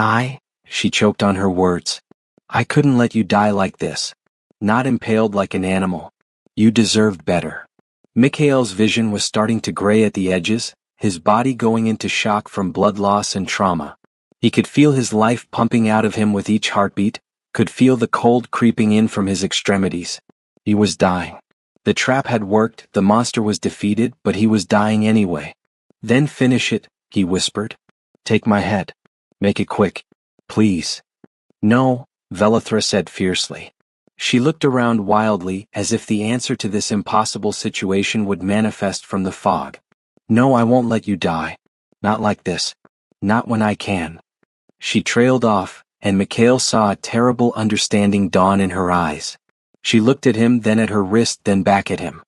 she choked on her words. "I couldn't let you die like this. Not impaled like an animal. You deserved better." Mikhail's vision was starting to gray at the edges, his body going into shock from blood loss and trauma. He could feel his life pumping out of him with each heartbeat, could feel the cold creeping in from his extremities. He was dying. The trap had worked, the monster was defeated, but he was dying anyway. "Then finish it," he whispered. "Take my head. Make it quick. Please." "No," Velithra said fiercely. She looked around wildly, as if the answer to this impossible situation would manifest from the fog. "No, I won't let you die. Not like this. Not when I can." She trailed off, and Mikhail saw a terrible understanding dawn in her eyes. She looked at him, then at her wrist, then back at him.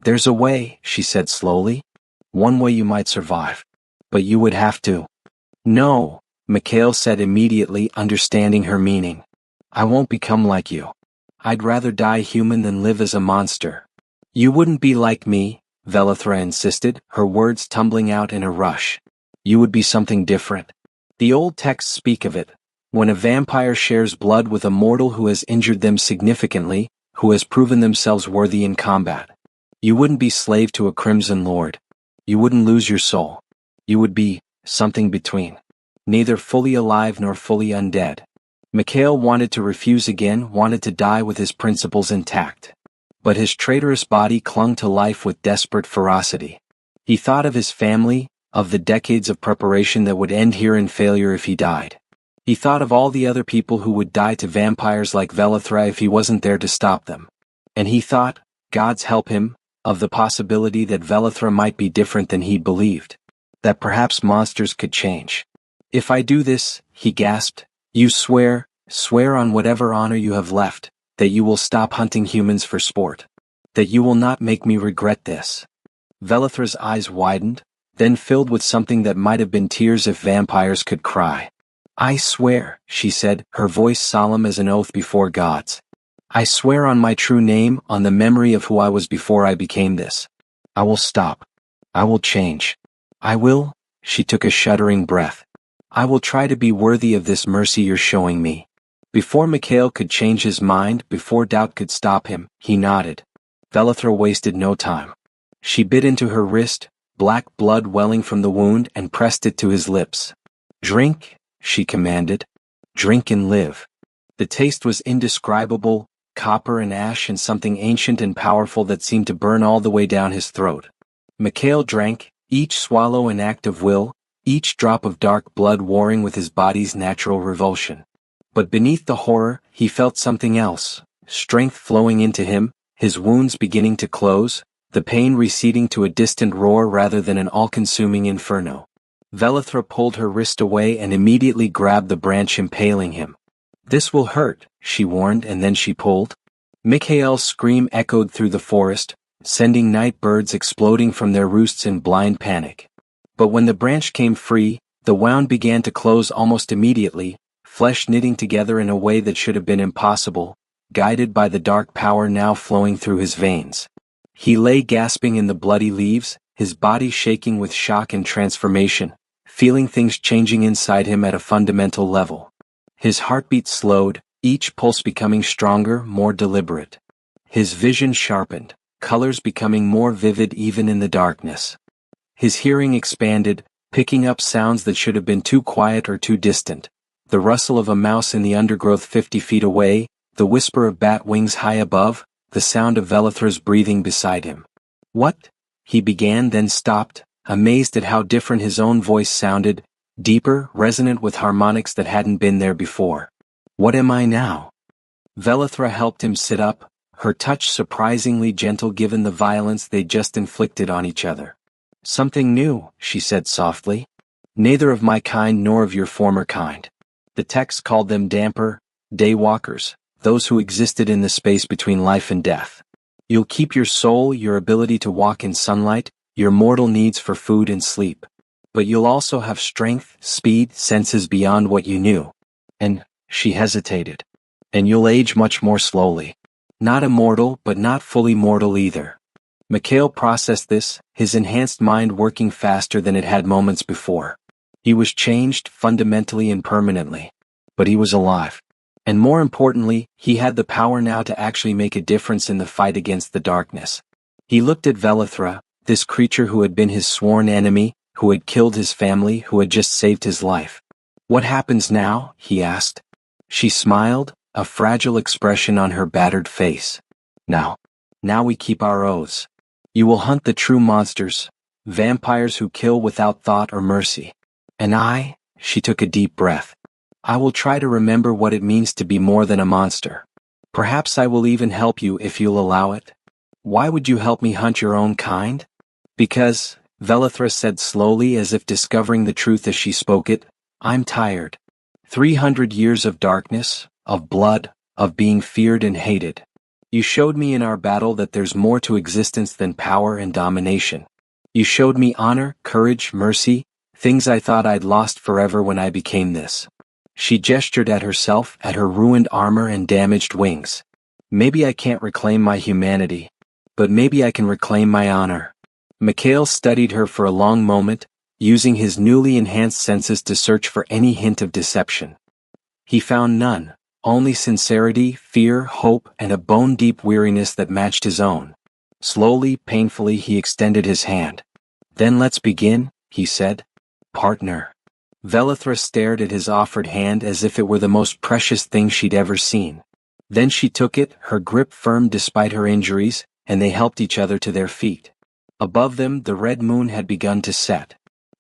"There's a way," she said slowly. "One way you might survive. But you would have to." "No," Mikhail said immediately, understanding her meaning. "I won't become like you. I'd rather die human than live as a monster." "You wouldn't be like me," Velithra insisted, her words tumbling out in a rush. "You would be something different. The old texts speak of it. When a vampire shares blood with a mortal who has injured them significantly, who has proven themselves worthy in combat. You wouldn't be slave to a crimson lord. You wouldn't lose your soul. You would be something between." neither fully alive nor fully undead. Mikhail wanted to refuse again, wanted to die with his principles intact. But his traitorous body clung to life with desperate ferocity. He thought of his family, of the decades of preparation that would end here in failure if he died. He thought of all the other people who would die to vampires like Velithra if he wasn't there to stop them. And he thought, God's help him, of the possibility that Velithra might be different than he believed. That perhaps monsters could change. If I do this, he gasped, you swear on whatever honor you have left, that you will stop hunting humans for sport. That you will not make me regret this. Velithra's eyes widened, then filled with something that might have been tears if vampires could cry. I swear, she said, her voice solemn as an oath before gods. I swear on my true name, on the memory of who I was before I became this. I will stop. I will change. I will, she took a shuddering breath. I will try to be worthy of this mercy you're showing me. Before Mikhail could change his mind, before doubt could stop him, he nodded. Velithra wasted no time. She bit into her wrist, black blood welling from the wound, and pressed it to his lips. Drink, she commanded. Drink and live. The taste was indescribable, copper and ash and something ancient and powerful that seemed to burn all the way down his throat. Mikhail drank, each swallow an act of will, each drop of dark blood warring with his body's natural revulsion. But beneath the horror, he felt something else, strength flowing into him, his wounds beginning to close, the pain receding to a distant roar rather than an all-consuming inferno. Velithra pulled her wrist away and immediately grabbed the branch impaling him. This will hurt, she warned, and then she pulled. Mikhail's scream echoed through the forest, sending night birds exploding from their roosts in blind panic. But when the branch came free, the wound began to close almost immediately, flesh knitting together in a way that should have been impossible, guided by the dark power now flowing through his veins. He lay gasping in the bloody leaves, his body shaking with shock and transformation, feeling things changing inside him at a fundamental level. His heartbeat slowed, each pulse becoming stronger, more deliberate. His vision sharpened, colors becoming more vivid even in the darkness. His hearing expanded, picking up sounds that should have been too quiet or too distant. The rustle of a mouse in the undergrowth 50 feet away, the whisper of bat wings high above, the sound of Velithra's breathing beside him. What? He began, then stopped, amazed at how different his own voice sounded, deeper, resonant with harmonics that hadn't been there before. What am I now? Velithra helped him sit up, her touch surprisingly gentle given the violence they'd just inflicted on each other. Something new, she said softly. Neither of my kind nor of your former kind. The text called them damper, daywalkers, those who existed in the space between life and death. You'll keep your soul, your ability to walk in sunlight, your mortal needs for food and sleep. But you'll also have strength, speed, senses beyond what you knew. And, she hesitated. And you'll age much more slowly. Not immortal, but not fully mortal either. Mikhail processed this, his enhanced mind working faster than it had moments before. He was changed, fundamentally and permanently. But he was alive. And more importantly, he had the power now to actually make a difference in the fight against the darkness. He looked at Velithra, this creature who had been his sworn enemy, who had killed his family, who had just saved his life. What happens now? He asked. She smiled, a fragile expression on her battered face. Now we keep our oaths. You will hunt the true monsters, vampires who kill without thought or mercy. And I, she took a deep breath. I will try to remember what it means to be more than a monster. Perhaps I will even help you if you'll allow it. Why would you help me hunt your own kind? Because, Velithra said slowly as if discovering the truth as she spoke it, I'm tired. 300 years of darkness, of blood, of being feared and hated. You showed me in our battle that there's more to existence than power and domination. You showed me honor, courage, mercy, things I thought I'd lost forever when I became this. She gestured at herself, at her ruined armor and damaged wings. Maybe I can't reclaim my humanity, but maybe I can reclaim my honor. Mikhail studied her for a long moment, using his newly enhanced senses to search for any hint of deception. He found none, only sincerity, fear, hope, and a bone-deep weariness that matched his own. Slowly, painfully, he extended his hand. Then let's begin, he said. Partner. Velithra stared at his offered hand as if it were the most precious thing she'd ever seen. Then she took it, her grip firm despite her injuries, and they helped each other to their feet. Above them, the red moon had begun to set.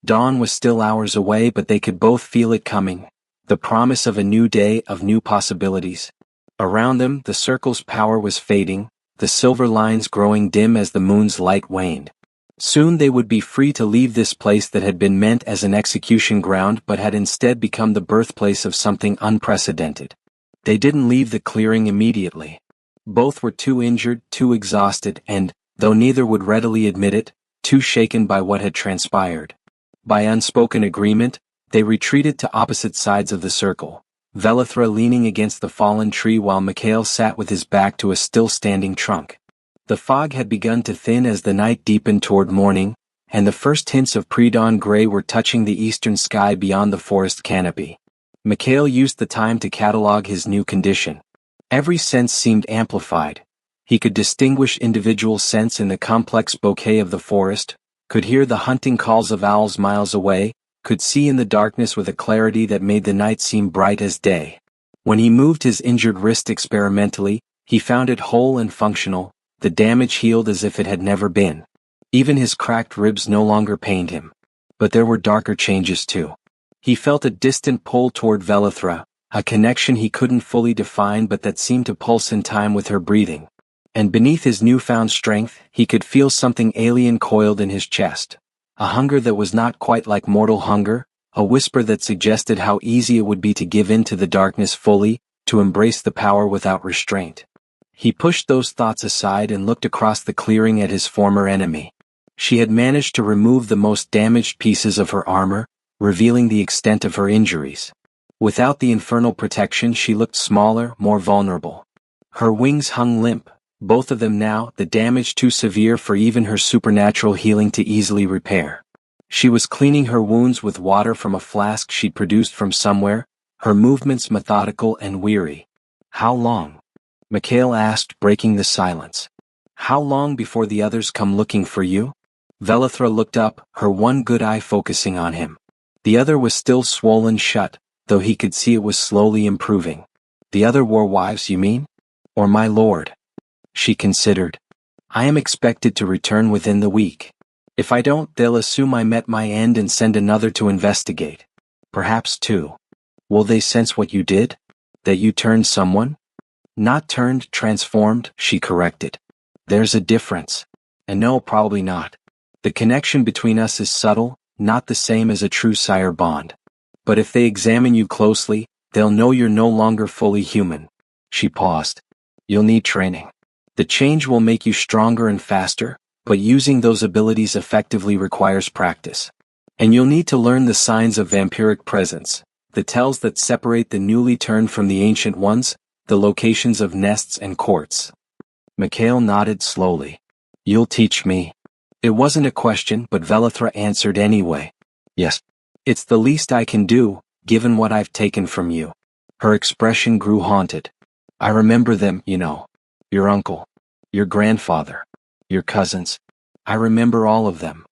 Dawn was still hours away, but they could both feel it coming, the promise of a new day, of new possibilities. Around them, the circle's power was fading, the silver lines growing dim as the moon's light waned. Soon they would be free to leave this place that had been meant as an execution ground but had instead become the birthplace of something unprecedented. They didn't leave the clearing immediately. Both were too injured, too exhausted, and, though neither would readily admit it, too shaken by what had transpired. By unspoken agreement, they retreated to opposite sides of the circle, Velithra leaning against the fallen tree while Mikhail sat with his back to a still-standing trunk. The fog had begun to thin as the night deepened toward morning, and the first hints of pre-dawn gray were touching the eastern sky beyond the forest canopy. Mikhail used the time to catalog his new condition. Every sense seemed amplified. He could distinguish individual scents in the complex bouquet of the forest, could hear the hunting calls of owls miles away, could see in the darkness with a clarity that made the night seem bright as day. When he moved his injured wrist experimentally, he found it whole and functional, the damage healed as if it had never been. Even his cracked ribs no longer pained him. But there were darker changes too. He felt a distant pull toward Velithra, a connection he couldn't fully define but that seemed to pulse in time with her breathing. And beneath his newfound strength, he could feel something alien coiled in his chest. A hunger that was not quite like mortal hunger, a whisper that suggested how easy it would be to give in to the darkness fully, to embrace the power without restraint. He pushed those thoughts aside and looked across the clearing at his former enemy. She had managed to remove the most damaged pieces of her armor, revealing the extent of her injuries. Without the infernal protection, she looked smaller, more vulnerable. Her wings hung limp, both of them now, the damage too severe for even her supernatural healing to easily repair. She was cleaning her wounds with water from a flask she'd produced from somewhere, her movements methodical and weary. "How long?" Mikhail asked, breaking the silence. "How long before the others come looking for you?" Velithra looked up, her one good eye focusing on him. The other was still swollen shut, though he could see it was slowly improving. "The other war wives, you mean? Or my lord?" She considered. "I am expected to return within the week. If I don't, they'll assume I met my end and send another to investigate. Perhaps two. Will they sense what you did? That you turned someone?" "Not turned, transformed," she corrected. "There's a difference. And no, probably not. The connection between us is subtle, not the same as a true sire bond. But if they examine you closely, they'll know you're no longer fully human." She paused. "You'll need training. The change will make you stronger and faster, but using those abilities effectively requires practice. And you'll need to learn the signs of vampiric presence, the tells that separate the newly turned from the ancient ones, the locations of nests and courts." Mikhail nodded slowly. "You'll teach me." It wasn't a question, but Velithra answered anyway. "Yes. It's the least I can do, given what I've taken from you." Her expression grew haunted. "I remember them, you know. Your uncle. Your grandfather. Your cousins. I remember all of them."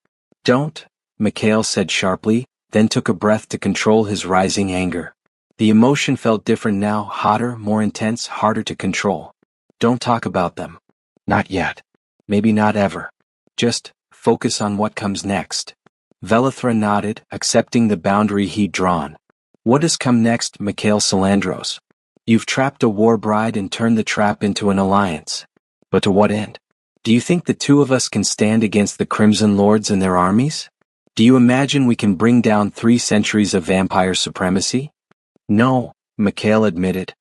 "Don't," Mikhail said sharply, then took a breath to control his rising anger. The emotion felt different now, hotter, more intense, harder to control. "Don't talk about them. Not yet. Maybe not ever. Just focus on what comes next." Velithra nodded, accepting the boundary he'd drawn. "What has come next, Mikhail Salandros? You've trapped a war bride and turned the trap into an alliance. But to what end? Do you think the two of us can stand against the Crimson Lords and their armies? Do you imagine we can bring down 3 centuries of vampire supremacy?" "No," Mikhail admitted.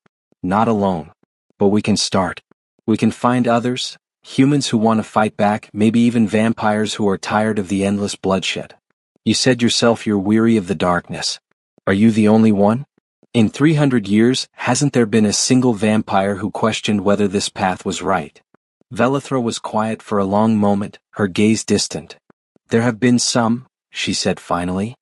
"Not alone. But we can start. We can find others, humans who want to fight back, maybe even vampires who are tired of the endless bloodshed. You said yourself you're weary of the darkness. Are you the only one? In 300 years, hasn't there been a single vampire who questioned whether this path was right?" Velithra was quiet for a long moment, her gaze distant. "There have been some," she said finally.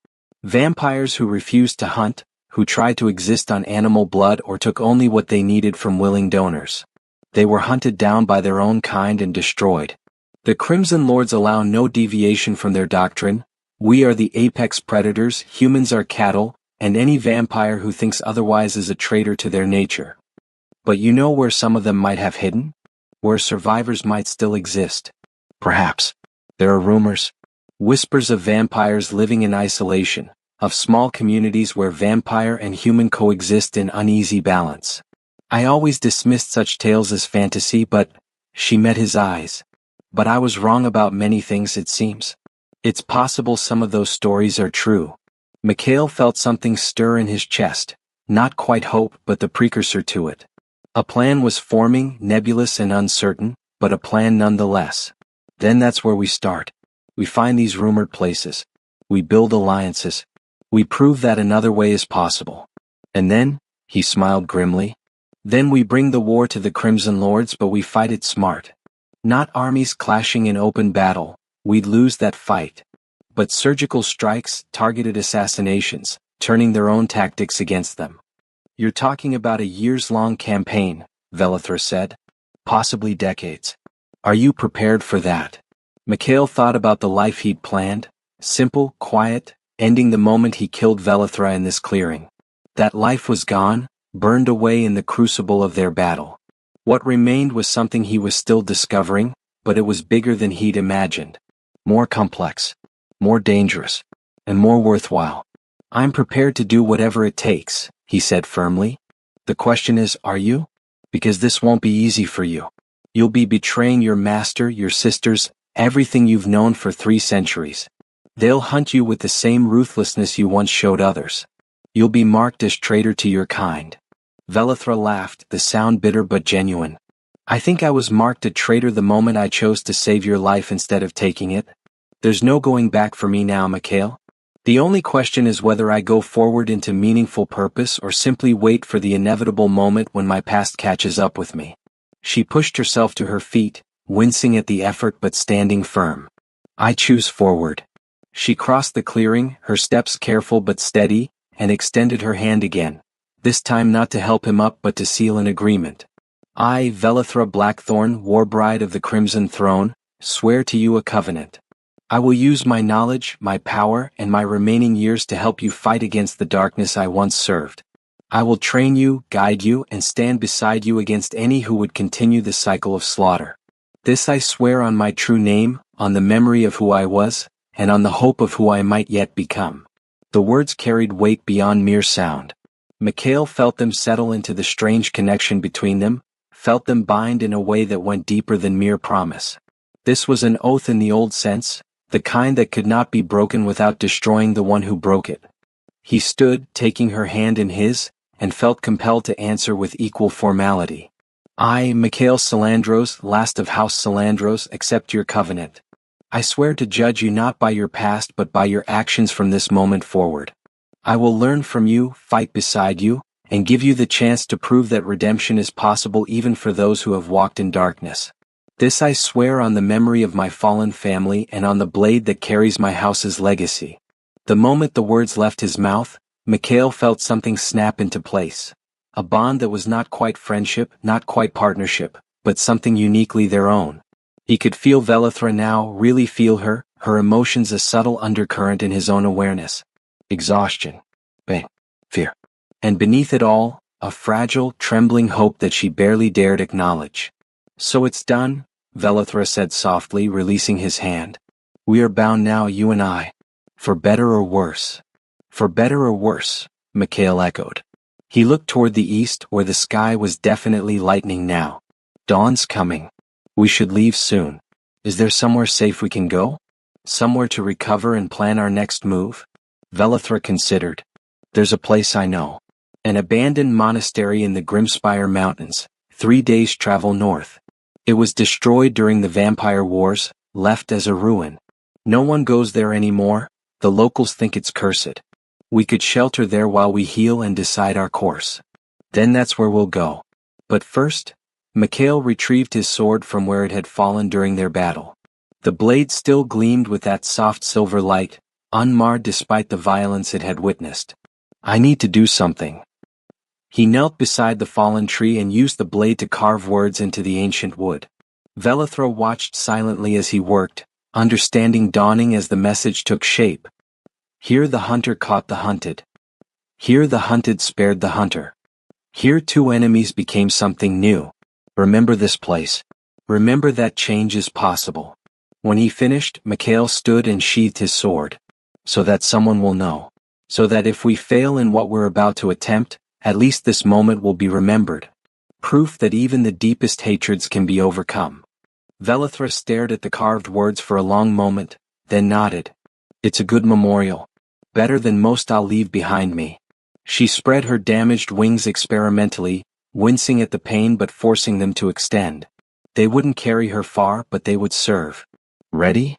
"Vampires who refused to hunt, who tried to exist on animal blood or took only what they needed from willing donors. They were hunted down by their own kind and destroyed. The Crimson Lords allow no deviation from their doctrine. We are the apex predators, humans are cattle, and any vampire who thinks otherwise is a traitor to their nature. But you know where some of them might have hidden? Where survivors might still exist? Perhaps. There are rumors. Whispers of vampires living in isolation, of small communities where vampire and human coexist in uneasy balance. I always dismissed such tales as fantasy, but she met his eyes. But I was wrong about many things, it seems. It's possible some of those stories are true. Mikhail felt something stir in his chest, not quite hope but the precursor to it. A plan was forming, nebulous and uncertain, but a plan nonetheless. Then that's where we start. We find these rumored places. We build alliances. We prove that another way is possible. And then, he smiled grimly, then we bring the war to the Crimson Lords, but we fight it smart. Not armies clashing in open battle, we'd lose that fight. But surgical strikes, targeted assassinations, turning their own tactics against them. You're talking about a years-long campaign, Velithra said. Possibly decades. Are you prepared for that? Mikhail thought about the life he'd planned, simple, quiet, ending the moment he killed Velithra in this clearing. That life was gone, burned away in the crucible of their battle. What remained was something he was still discovering, but it was bigger than he'd imagined. More complex, more dangerous, and more worthwhile. I'm prepared to do whatever it takes, he said firmly. The question is, are you? Because this won't be easy for you. You'll be betraying your master, your sisters, everything you've known for 3 centuries. They'll hunt you with the same ruthlessness you once showed others. You'll be marked as traitor to your kind. Velithra laughed, the sound bitter but genuine. I think I was marked a traitor the moment I chose to save your life instead of taking it. There's no going back for me now, Mikhail. The only question is whether I go forward into meaningful purpose or simply wait for the inevitable moment when my past catches up with me. She pushed herself to her feet, wincing at the effort but standing firm. I choose forward. She crossed the clearing, her steps careful but steady, and extended her hand again, this time not to help him up but to seal an agreement. I, Velithra Blackthorn, Warbride of the Crimson Throne, swear to you a covenant. I will use my knowledge, my power, and my remaining years to help you fight against the darkness I once served. I will train you, guide you, and stand beside you against any who would continue the cycle of slaughter. This I swear on my true name, on the memory of who I was, and on the hope of who I might yet become. The words carried weight beyond mere sound. Mikhail felt them settle into the strange connection between them, felt them bind in a way that went deeper than mere promise. This was an oath in the old sense, the kind that could not be broken without destroying the one who broke it. He stood, taking her hand in his, and felt compelled to answer with equal formality. I, Mikhail Salandros, last of House Salandros, accept your covenant. I swear to judge you not by your past but by your actions from this moment forward. I will learn from you, fight beside you, and give you the chance to prove that redemption is possible even for those who have walked in darkness. This I swear on the memory of my fallen family and on the blade that carries my house's legacy. The moment the words left his mouth, Mikhail felt something snap into place. A bond that was not quite friendship, not quite partnership, but something uniquely their own. He could feel Velithra now, really feel her, her emotions a subtle undercurrent in his own awareness. Exhaustion, pain, fear. And beneath it all, a fragile, trembling hope that she barely dared acknowledge. So it's done, Velithra said softly, releasing his hand. We are bound now, you and I. For better or worse. For better or worse, Mikhail echoed. He looked toward the east where the sky was definitely lightening now. Dawn's coming. We should leave soon. Is there somewhere safe we can go? Somewhere to recover and plan our next move? Velithra considered. There's a place I know. An abandoned monastery in the Grimspire Mountains, 3 days' travel north. It was destroyed during the vampire wars, left as a ruin. No one goes there anymore, the locals think it's cursed. We could shelter there while we heal and decide our course. Then that's where we'll go. But first, Mikhail retrieved his sword from where it had fallen during their battle. The blade still gleamed with that soft silver light, unmarred despite the violence it had witnessed. I need to do something. He knelt beside the fallen tree and used the blade to carve words into the ancient wood. Velithra watched silently as he worked, understanding dawning as the message took shape. Here the hunter caught the hunted. Here the hunted spared the hunter. Here two enemies became something new. Remember this place. Remember that change is possible. When he finished, Mikhail stood and sheathed his sword. So that someone will know. So that if we fail in what we're about to attempt, at least this moment will be remembered. Proof that even the deepest hatreds can be overcome. Velithra stared at the carved words for a long moment, then nodded. It's a good memorial. Better than most I'll leave behind me. She spread her damaged wings experimentally, wincing at the pain but forcing them to extend. They wouldn't carry her far, but they would serve. Ready?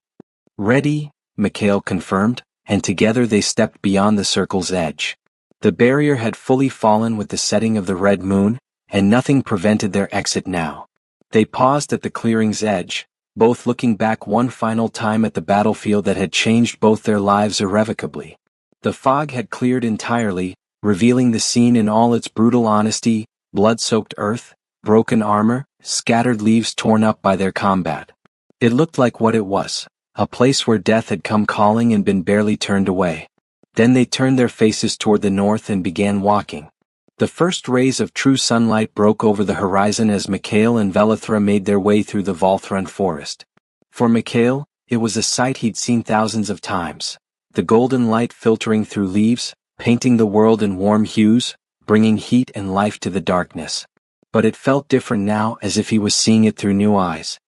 Ready, Mikhail confirmed, and together they stepped beyond the circle's edge. The barrier had fully fallen with the setting of the red moon, and nothing prevented their exit now. They paused at the clearing's edge, both looking back one final time at the battlefield that had changed both their lives irrevocably. The fog had cleared entirely, revealing the scene in all its brutal honesty: blood-soaked earth, broken armor, scattered leaves torn up by their combat. It looked like what it was, a place where death had come calling and been barely turned away. Then they turned their faces toward the north and began walking. The first rays of true sunlight broke over the horizon as Mikhail and Velithra made their way through the Volthrun forest. For Mikhail, it was a sight he'd seen thousands of times. The golden light filtering through leaves, painting the world in warm hues, bringing heat and life to the darkness. But it felt different now, as if he was seeing it through new eyes.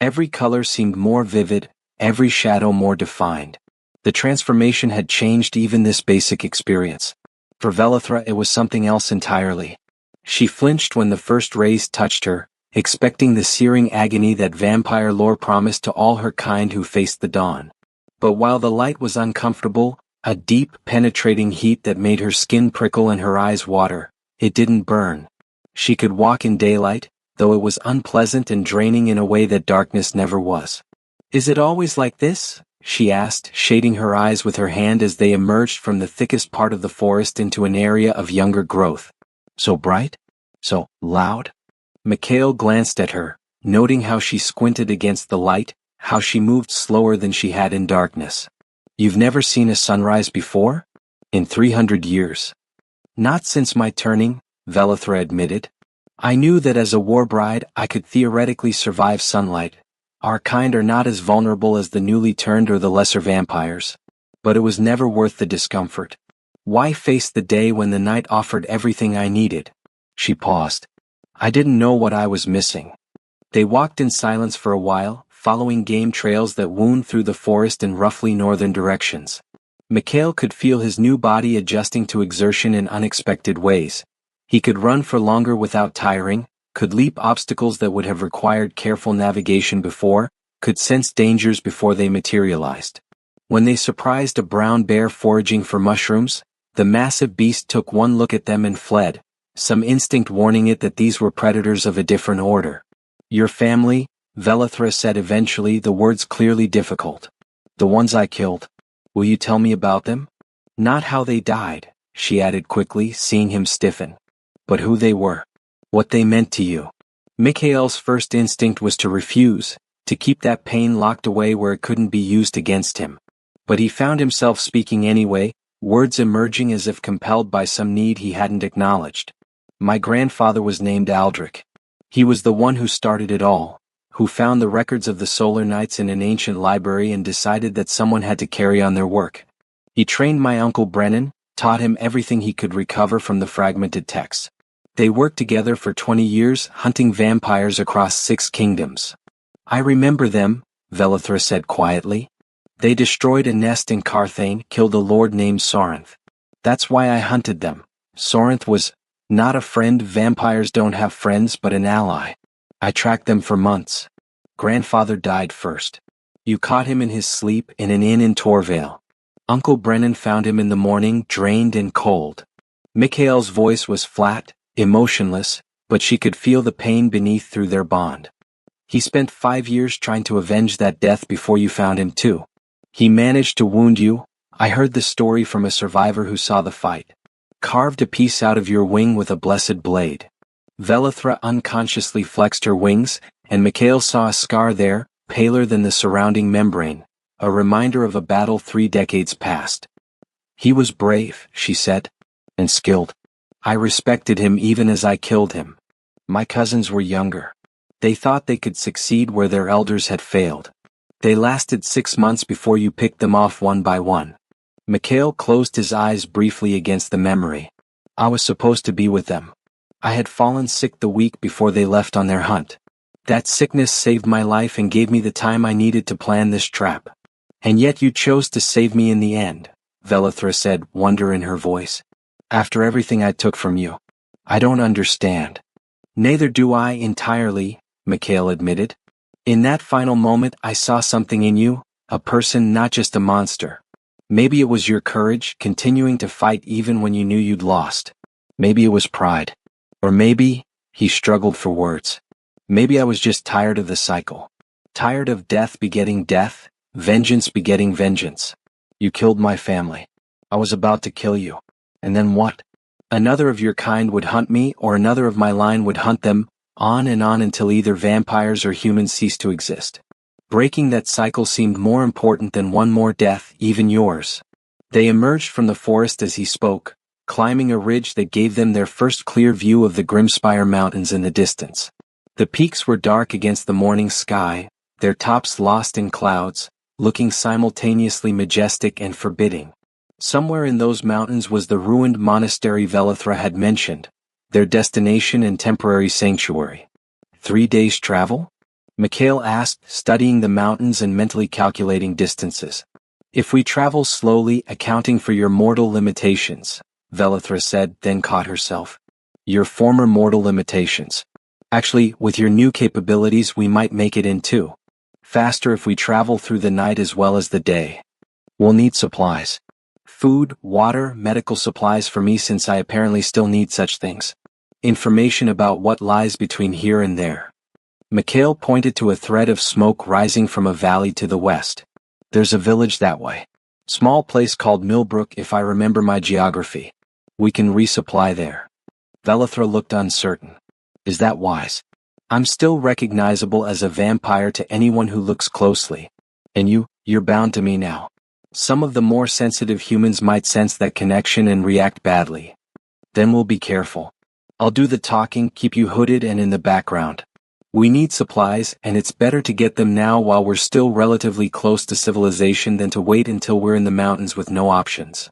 Every color seemed more vivid, every shadow more defined. The transformation had changed even this basic experience. For Velithra it was something else entirely. She flinched when the first rays touched her, expecting the searing agony that vampire lore promised to all her kind who faced the dawn. But while the light was uncomfortable, a deep, penetrating heat that made her skin prickle and her eyes water, it didn't burn. She could walk in daylight, though it was unpleasant and draining in a way that darkness never was. "Is it always like this?" she asked, shading her eyes with her hand as they emerged from the thickest part of the forest into an area of younger growth. "So bright? So loud?" Mikhail glanced at her, noting how she squinted against the light, how she moved slower than she had in darkness. "You've never seen a sunrise before? In 300 years?" "Not since my turning," Velithra admitted. "I knew that as a war bride I could theoretically survive sunlight. Our kind are not as vulnerable as the newly turned or the lesser vampires. But it was never worth the discomfort. Why face the day when the night offered everything I needed?" She paused. "I didn't know what I was missing." They walked in silence for a while, following game trails that wound through the forest in roughly northern directions. Mikhail could feel his new body adjusting to exertion in unexpected ways. He could run for longer without tiring, could leap obstacles that would have required careful navigation before, could sense dangers before they materialized. When they surprised a brown bear foraging for mushrooms, the massive beast took one look at them and fled, some instinct warning it that these were predators of a different order. "Your family," Velithra said eventually, the words clearly difficult. "The ones I killed. Will you tell me about them? Not how they died," she added quickly, seeing him stiffen. "But who they were. What they meant to you." Mikhail's first instinct was to refuse, to keep that pain locked away where it couldn't be used against him. But he found himself speaking anyway, words emerging as if compelled by some need he hadn't acknowledged. "My grandfather was named Aldrich. He was the one who started it all, who found the records of the Solar Knights in an ancient library and decided that someone had to carry on their work. He trained my uncle Brennan, taught him everything he could recover from the fragmented texts. They worked together for 20 years, hunting vampires across 6 kingdoms. I remember them," Velithra said quietly. "They destroyed a nest in Carthane, killed a lord named Sorinth. That's why I hunted them. Sorinth was not a friend. Vampires don't have friends but an ally. I tracked them for months. Grandfather died first. You caught him in his sleep in an inn in Torvale. Uncle Brennan found him in the morning, drained and cold." Mikhail's voice was flat, emotionless, but she could feel the pain beneath through their bond. "He spent 5 years trying to avenge that death before you found him too. He managed to wound you. I heard the story from a survivor who saw the fight. Carved a piece out of your wing with a blessed blade." Velithra unconsciously flexed her wings, and Mikhail saw a scar there, paler than the surrounding membrane, a reminder of a battle 3 decades past. "He was brave," she said. and skilled. I respected him even as I killed him. My cousins were younger. They thought they could succeed where their elders had failed. They lasted 6 months before you picked them off one by one. Mikhail closed his eyes briefly against the memory. I was supposed to be with them. I had fallen sick the week before they left on their hunt. That sickness saved my life and gave me the time I needed to plan this trap. And yet you chose to save me in the end, Velithra said, wonder in her voice. After everything I took from you. I don't understand. Neither do I entirely, Mikhail admitted. In that final moment I saw something in you, a person, not just a monster. Maybe it was your courage, continuing to fight even when you knew you'd lost. Maybe it was pride. Or maybe, he struggled for words. Maybe I was just tired of the cycle. Tired of death begetting death, vengeance begetting vengeance. You killed my family. I was about to kill you. And then what? Another of your kind would hunt me, or another of my line would hunt them, on and on until either vampires or humans ceased to exist. Breaking that cycle seemed more important than one more death, even yours. They emerged from the forest as he spoke, climbing a ridge that gave them their first clear view of the Grimspire Mountains in the distance. The peaks were dark against the morning sky, their tops lost in clouds, looking simultaneously majestic and forbidding. Somewhere in those mountains was the ruined monastery Velithra had mentioned, their destination and temporary sanctuary. 3 days' travel? Mikhail asked, studying the mountains and mentally calculating distances. If we travel slowly, accounting for your mortal limitations, Velithra said, then caught herself. Your former mortal limitations. Actually, with your new capabilities we might make it in 2. Faster if we travel through the night as well as the day. We'll need supplies. Food, water, medical supplies for me since I apparently still need such things. Information about what lies between here and there. Mikhail pointed to a thread of smoke rising from a valley to the west. There's a village that way. Small place called Millbrook if I remember my geography. We can resupply there. Velithra looked uncertain. Is that wise? I'm still recognizable as a vampire to anyone who looks closely. And you're bound to me now. Some of the more sensitive humans might sense that connection and react badly. Then we'll be careful. I'll do the talking, keep you hooded and in the background. We need supplies, and it's better to get them now while we're still relatively close to civilization than to wait until we're in the mountains with no options.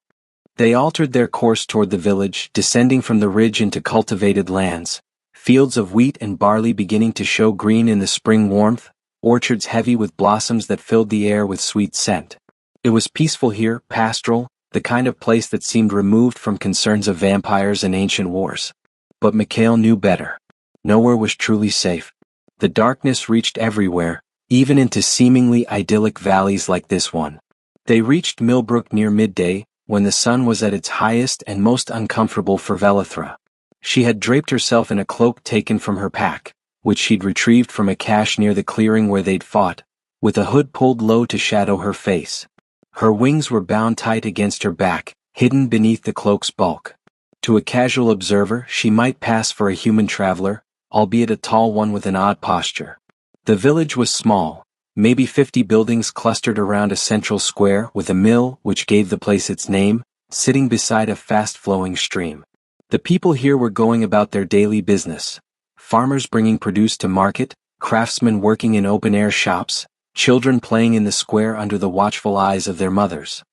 They altered their course toward the village, descending from the ridge into cultivated lands, fields of wheat and barley beginning to show green in the spring warmth, orchards heavy with blossoms that filled the air with sweet scent. It was peaceful here, pastoral, the kind of place that seemed removed from concerns of vampires and ancient wars. But Mikhail knew better. Nowhere was truly safe. The darkness reached everywhere, even into seemingly idyllic valleys like this one. They reached Millbrook near midday, when the sun was at its highest and most uncomfortable for Velithra. She had draped herself in a cloak taken from her pack, which she'd retrieved from a cache near the clearing where they'd fought, with a hood pulled low to shadow her face. Her wings were bound tight against her back, hidden beneath the cloak's bulk. To a casual observer, she might pass for a human traveler, albeit a tall one with an odd posture. The village was small, maybe 50 buildings clustered around a central square with a mill, which gave the place its name, sitting beside a fast-flowing stream. The people here were going about their daily business. Farmers bringing produce to market, craftsmen working in open-air shops, children playing in the square under the watchful eyes of their mothers.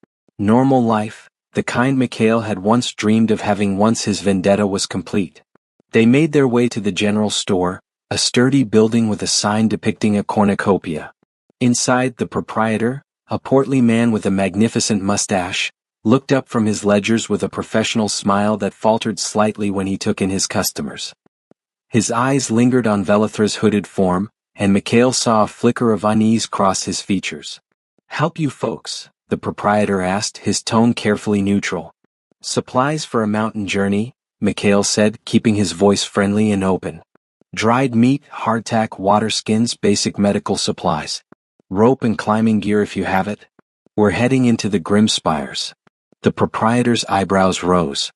Normal life, the kind Mikhail had once dreamed of having once his vendetta was complete. They made their way to the general store, a sturdy building with a sign depicting a cornucopia. Inside, the proprietor, a portly man with a magnificent mustache, looked up from his ledgers with a professional smile that faltered slightly when he took in his customers. His eyes lingered on Velithra's hooded form, and Mikhail saw a flicker of unease cross his features. "Help you folks?" the proprietor asked, his tone carefully neutral. "Supplies for a mountain journey," Mikhail said, keeping his voice friendly and open. "Dried meat, hardtack, water skins, basic medical supplies. Rope and climbing gear if you have it. We're heading into the Grimspires." The proprietor's eyebrows rose.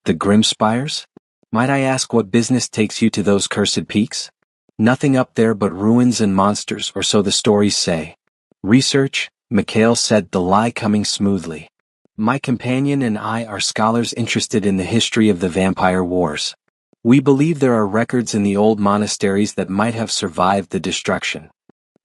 "The Grimspires? Might I ask what business takes you to those cursed peaks?" "Nothing up there but ruins and monsters, or so the stories say." "Research," Mikhail said, the lie coming smoothly. My companion and I are scholars interested in the history of the vampire wars. We believe there are records in the old monasteries that might have survived the destruction.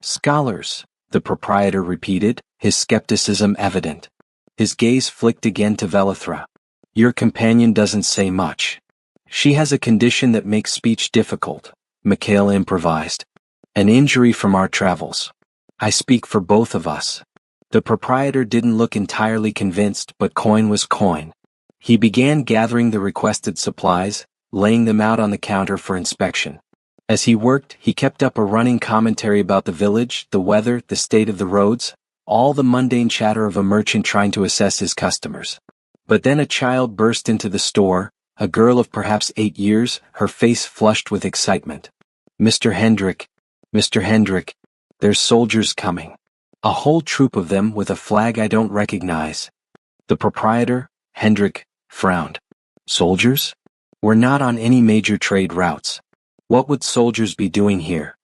Scholars, the proprietor repeated, his skepticism evident. His gaze flicked again to Velithra. Your companion doesn't say much. She has a condition that makes speech difficult, Mikhail improvised. An injury from our travels. I speak for both of us. The proprietor didn't look entirely convinced, but coin was coin. He began gathering the requested supplies, laying them out on the counter for inspection. As he worked, he kept up a running commentary about the village, the weather, the state of the roads, all the mundane chatter of a merchant trying to assess his customers. But then a child burst into the store, a girl of perhaps 8 years, her face flushed with excitement. Mr. Hendrik, there's soldiers coming. A whole troop of them with a flag I don't recognize. The proprietor, Hendrik, frowned. Soldiers? We're not on any major trade routes. What would soldiers be doing here?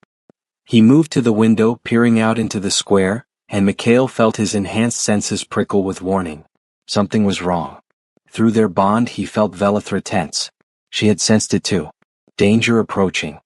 He moved to the window, peering out into the square, and Mikhail felt his enhanced senses prickle with warning. Something was wrong. Through their bond he felt Velithra tense. She had sensed it too. Danger approaching.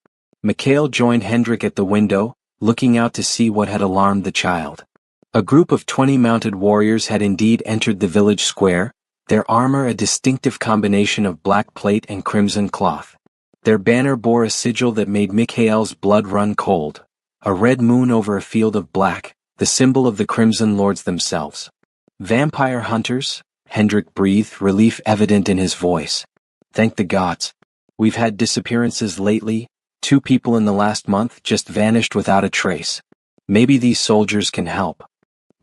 Mikhail joined Hendrik at the window, looking out to see what had alarmed the child. A group of 20 mounted warriors had indeed entered the village square, their armor a distinctive combination of black plate and crimson cloth. Their banner bore a sigil that made Mikhail's blood run cold. A red moon over a field of black, the symbol of the Crimson Lords themselves. Vampire hunters? Hendrik breathed, relief evident in his voice. Thank the gods. We've had disappearances lately, 2 people in the last month just vanished without a trace. Maybe these soldiers can help.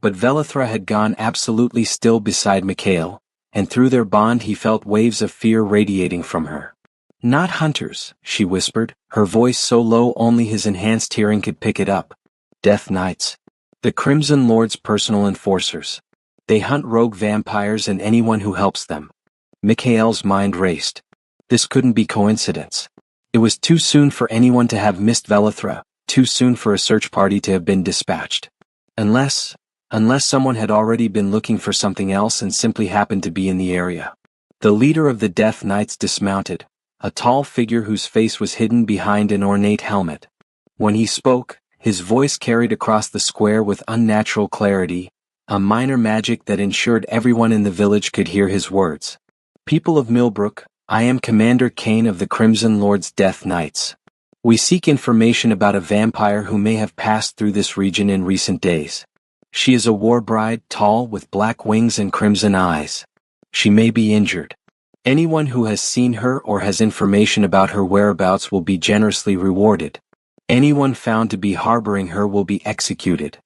But Velithra had gone absolutely still beside Mikhail, and through their bond he felt waves of fear radiating from her. Not hunters, she whispered, her voice so low only his enhanced hearing could pick it up. Death Knights. The Crimson Lord's personal enforcers. They hunt rogue vampires and anyone who helps them. Mikhail's mind raced. This couldn't be coincidence. It was too soon for anyone to have missed Velithra, too soon for a search party to have been dispatched. Unless someone had already been looking for something else and simply happened to be in the area. The leader of the Death Knights dismounted, a tall figure whose face was hidden behind an ornate helmet. When he spoke, his voice carried across the square with unnatural clarity, a minor magic that ensured everyone in the village could hear his words. People of Millbrook, I am Commander Kane of the Crimson Lord's Death Knights. We seek information about a vampire who may have passed through this region in recent days. She is a war bride, tall, with black wings and crimson eyes. She may be injured. Anyone who has seen her or has information about her whereabouts will be generously rewarded. Anyone found to be harboring her will be executed.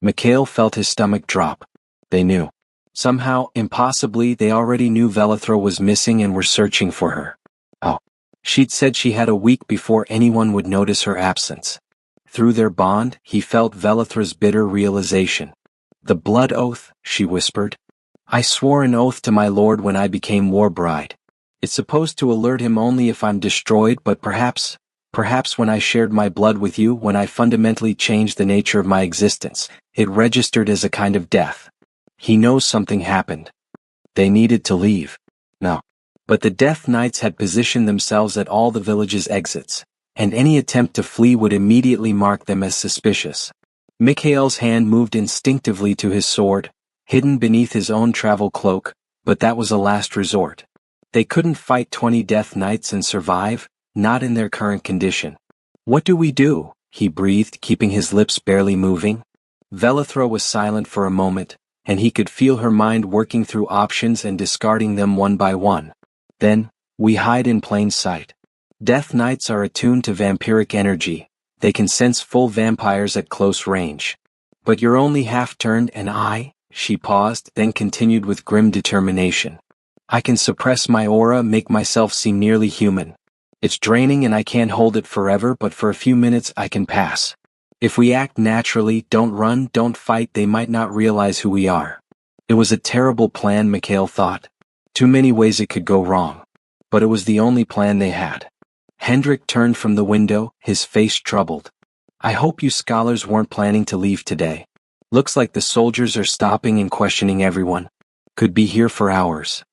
Mikhail felt his stomach drop. They knew. Somehow, impossibly, they already knew Velithra was missing and were searching for her. Oh. She'd said she had a week before anyone would notice her absence. Through their bond, he felt Velithra's bitter realization. The blood oath, she whispered. I swore an oath to my lord when I became war bride. It's supposed to alert him only if I'm destroyed, but perhaps when I shared my blood with you, when I fundamentally changed the nature of my existence, it registered as a kind of death. He knows something happened. They needed to leave. No. But the Death Knights had positioned themselves at all the village's exits, and any attempt to flee would immediately mark them as suspicious. Mikhail's hand moved instinctively to his sword, hidden beneath his own travel cloak, but that was a last resort. They couldn't fight 20 Death Knights and survive, not in their current condition. What do we do? He breathed, keeping his lips barely moving. Velithra was silent for a moment, and he could feel her mind working through options and discarding them one by one. Then, we hide in plain sight. Death Knights are attuned to vampiric energy. They can sense full vampires at close range. But you're only half-turned and she paused, then continued with grim determination. I can suppress my aura, make myself seem nearly human. It's draining and I can't hold it forever, but for a few minutes I can pass. If we act naturally, don't run, don't fight, they might not realize who we are. It was a terrible plan, Mikhail thought. Too many ways it could go wrong. But it was the only plan they had. Hendrik turned from the window, his face troubled. I hope you scholars weren't planning to leave today. Looks like the soldiers are stopping and questioning everyone. Could be here for hours.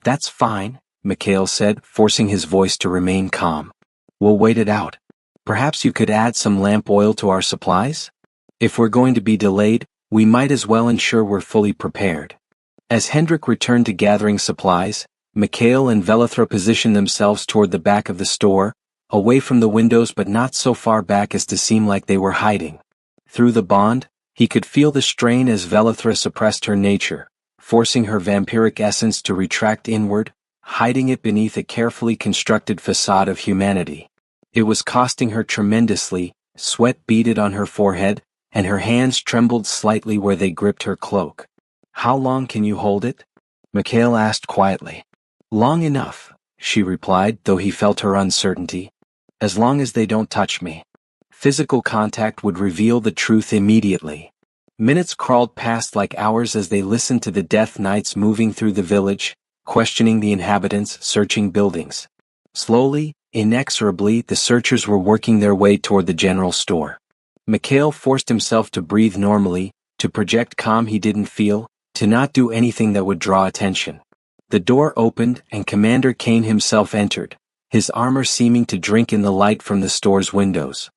That's fine, Mikhail said, forcing his voice to remain calm. We'll wait it out. Perhaps you could add some lamp oil to our supplies? If we're going to be delayed, we might as well ensure we're fully prepared. As Hendrik returned to gathering supplies, Mikhail and Velithra positioned themselves toward the back of the store, away from the windows but not so far back as to seem like they were hiding. Through the bond, he could feel the strain as Velithra suppressed her nature, forcing her vampiric essence to retract inward, hiding it beneath a carefully constructed facade of humanity. It was costing her tremendously, sweat beaded on her forehead, and her hands trembled slightly where they gripped her cloak. How long can you hold it? Mikhail asked quietly. Long enough, she replied, though he felt her uncertainty. As long as they don't touch me. Physical contact would reveal the truth immediately. Minutes crawled past like hours as they listened to the Death Knights moving through the village, questioning the inhabitants, searching buildings. Slowly, inexorably, the searchers were working their way toward the general store. Mikhail forced himself to breathe normally, to project calm he didn't feel, to not do anything that would draw attention. The door opened and Commander Kane himself entered, his armor seeming to drink in the light from the store's windows.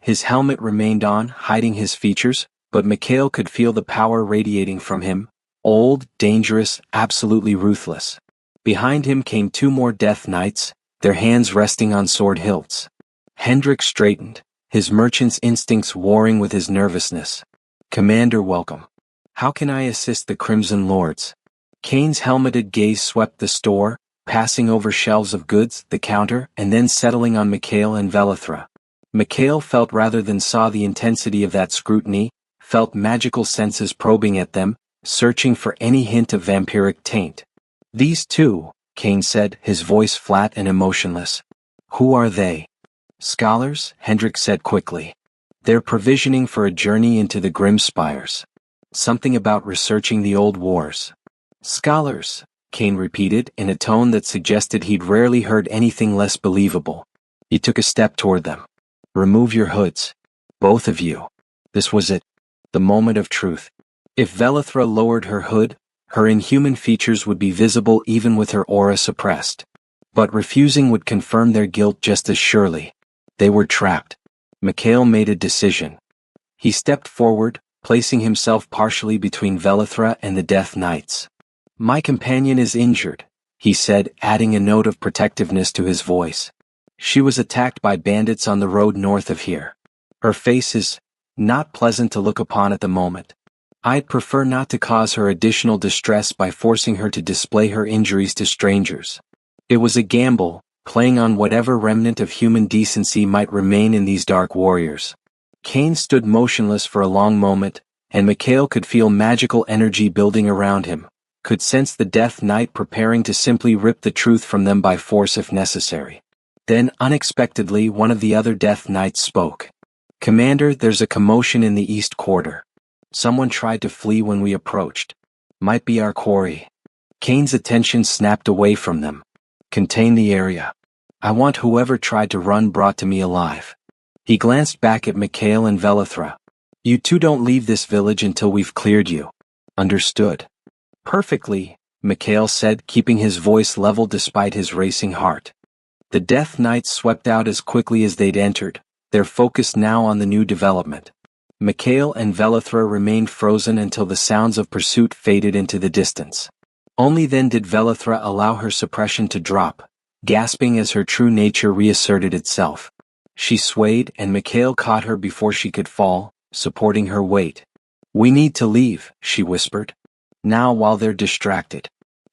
His helmet remained on, hiding his features, but Mikhail could feel the power radiating from him, old, dangerous, absolutely ruthless. Behind him came two more Death Knights, their hands resting on sword hilts. Hendrik straightened, his merchant's instincts warring with his nervousness. Commander, welcome. How can I assist the Crimson Lords? Kane's helmeted gaze swept the store, passing over shelves of goods, the counter, and then settling on Mikhail and Velithra. Mikhail felt rather than saw the intensity of that scrutiny, felt magical senses probing at them, searching for any hint of vampiric taint. These two, Kane said, his voice flat and emotionless. Who are they? Scholars, Hendrik said quickly. They're provisioning for a journey into the Grim Spires. Something about researching the old wars. Scholars, Kane repeated in a tone that suggested he'd rarely heard anything less believable. He took a step toward them. Remove your hoods. Both of you. This was it. The moment of truth. If Velithra lowered her hood, her inhuman features would be visible even with her aura suppressed. But refusing would confirm their guilt just as surely. They were trapped. Mikhail made a decision. He stepped forward, placing himself partially between Velithra and the Death Knights. My companion is injured, he said, adding a note of protectiveness to his voice. She was attacked by bandits on the road north of here. Her face is not pleasant to look upon at the moment. I'd prefer not to cause her additional distress by forcing her to display her injuries to strangers. It was a gamble, playing on whatever remnant of human decency might remain in these dark warriors. Kane stood motionless for a long moment, and Mikhail could feel magical energy building around him, could sense the Death Knight preparing to simply rip the truth from them by force if necessary. Then, unexpectedly, one of the other Death Knights spoke. Commander, there's a commotion in the east quarter. Someone tried to flee when we approached. Might be our quarry. Kane's attention snapped away from them. Contain the area. I want whoever tried to run brought to me alive. He glanced back at Mikhail and Velithra. You two don't leave this village until we've cleared you. Understood. Perfectly, Mikhail said, keeping his voice level despite his racing heart. The Death Knights swept out as quickly as they'd entered, their focus now on the new development. Mikhail and Velithra remained frozen until the sounds of pursuit faded into the distance. Only then did Velithra allow her suppression to drop, gasping as her true nature reasserted itself. She swayed and Mikhail caught her before she could fall, supporting her weight. We need to leave, she whispered. Now while they're distracted.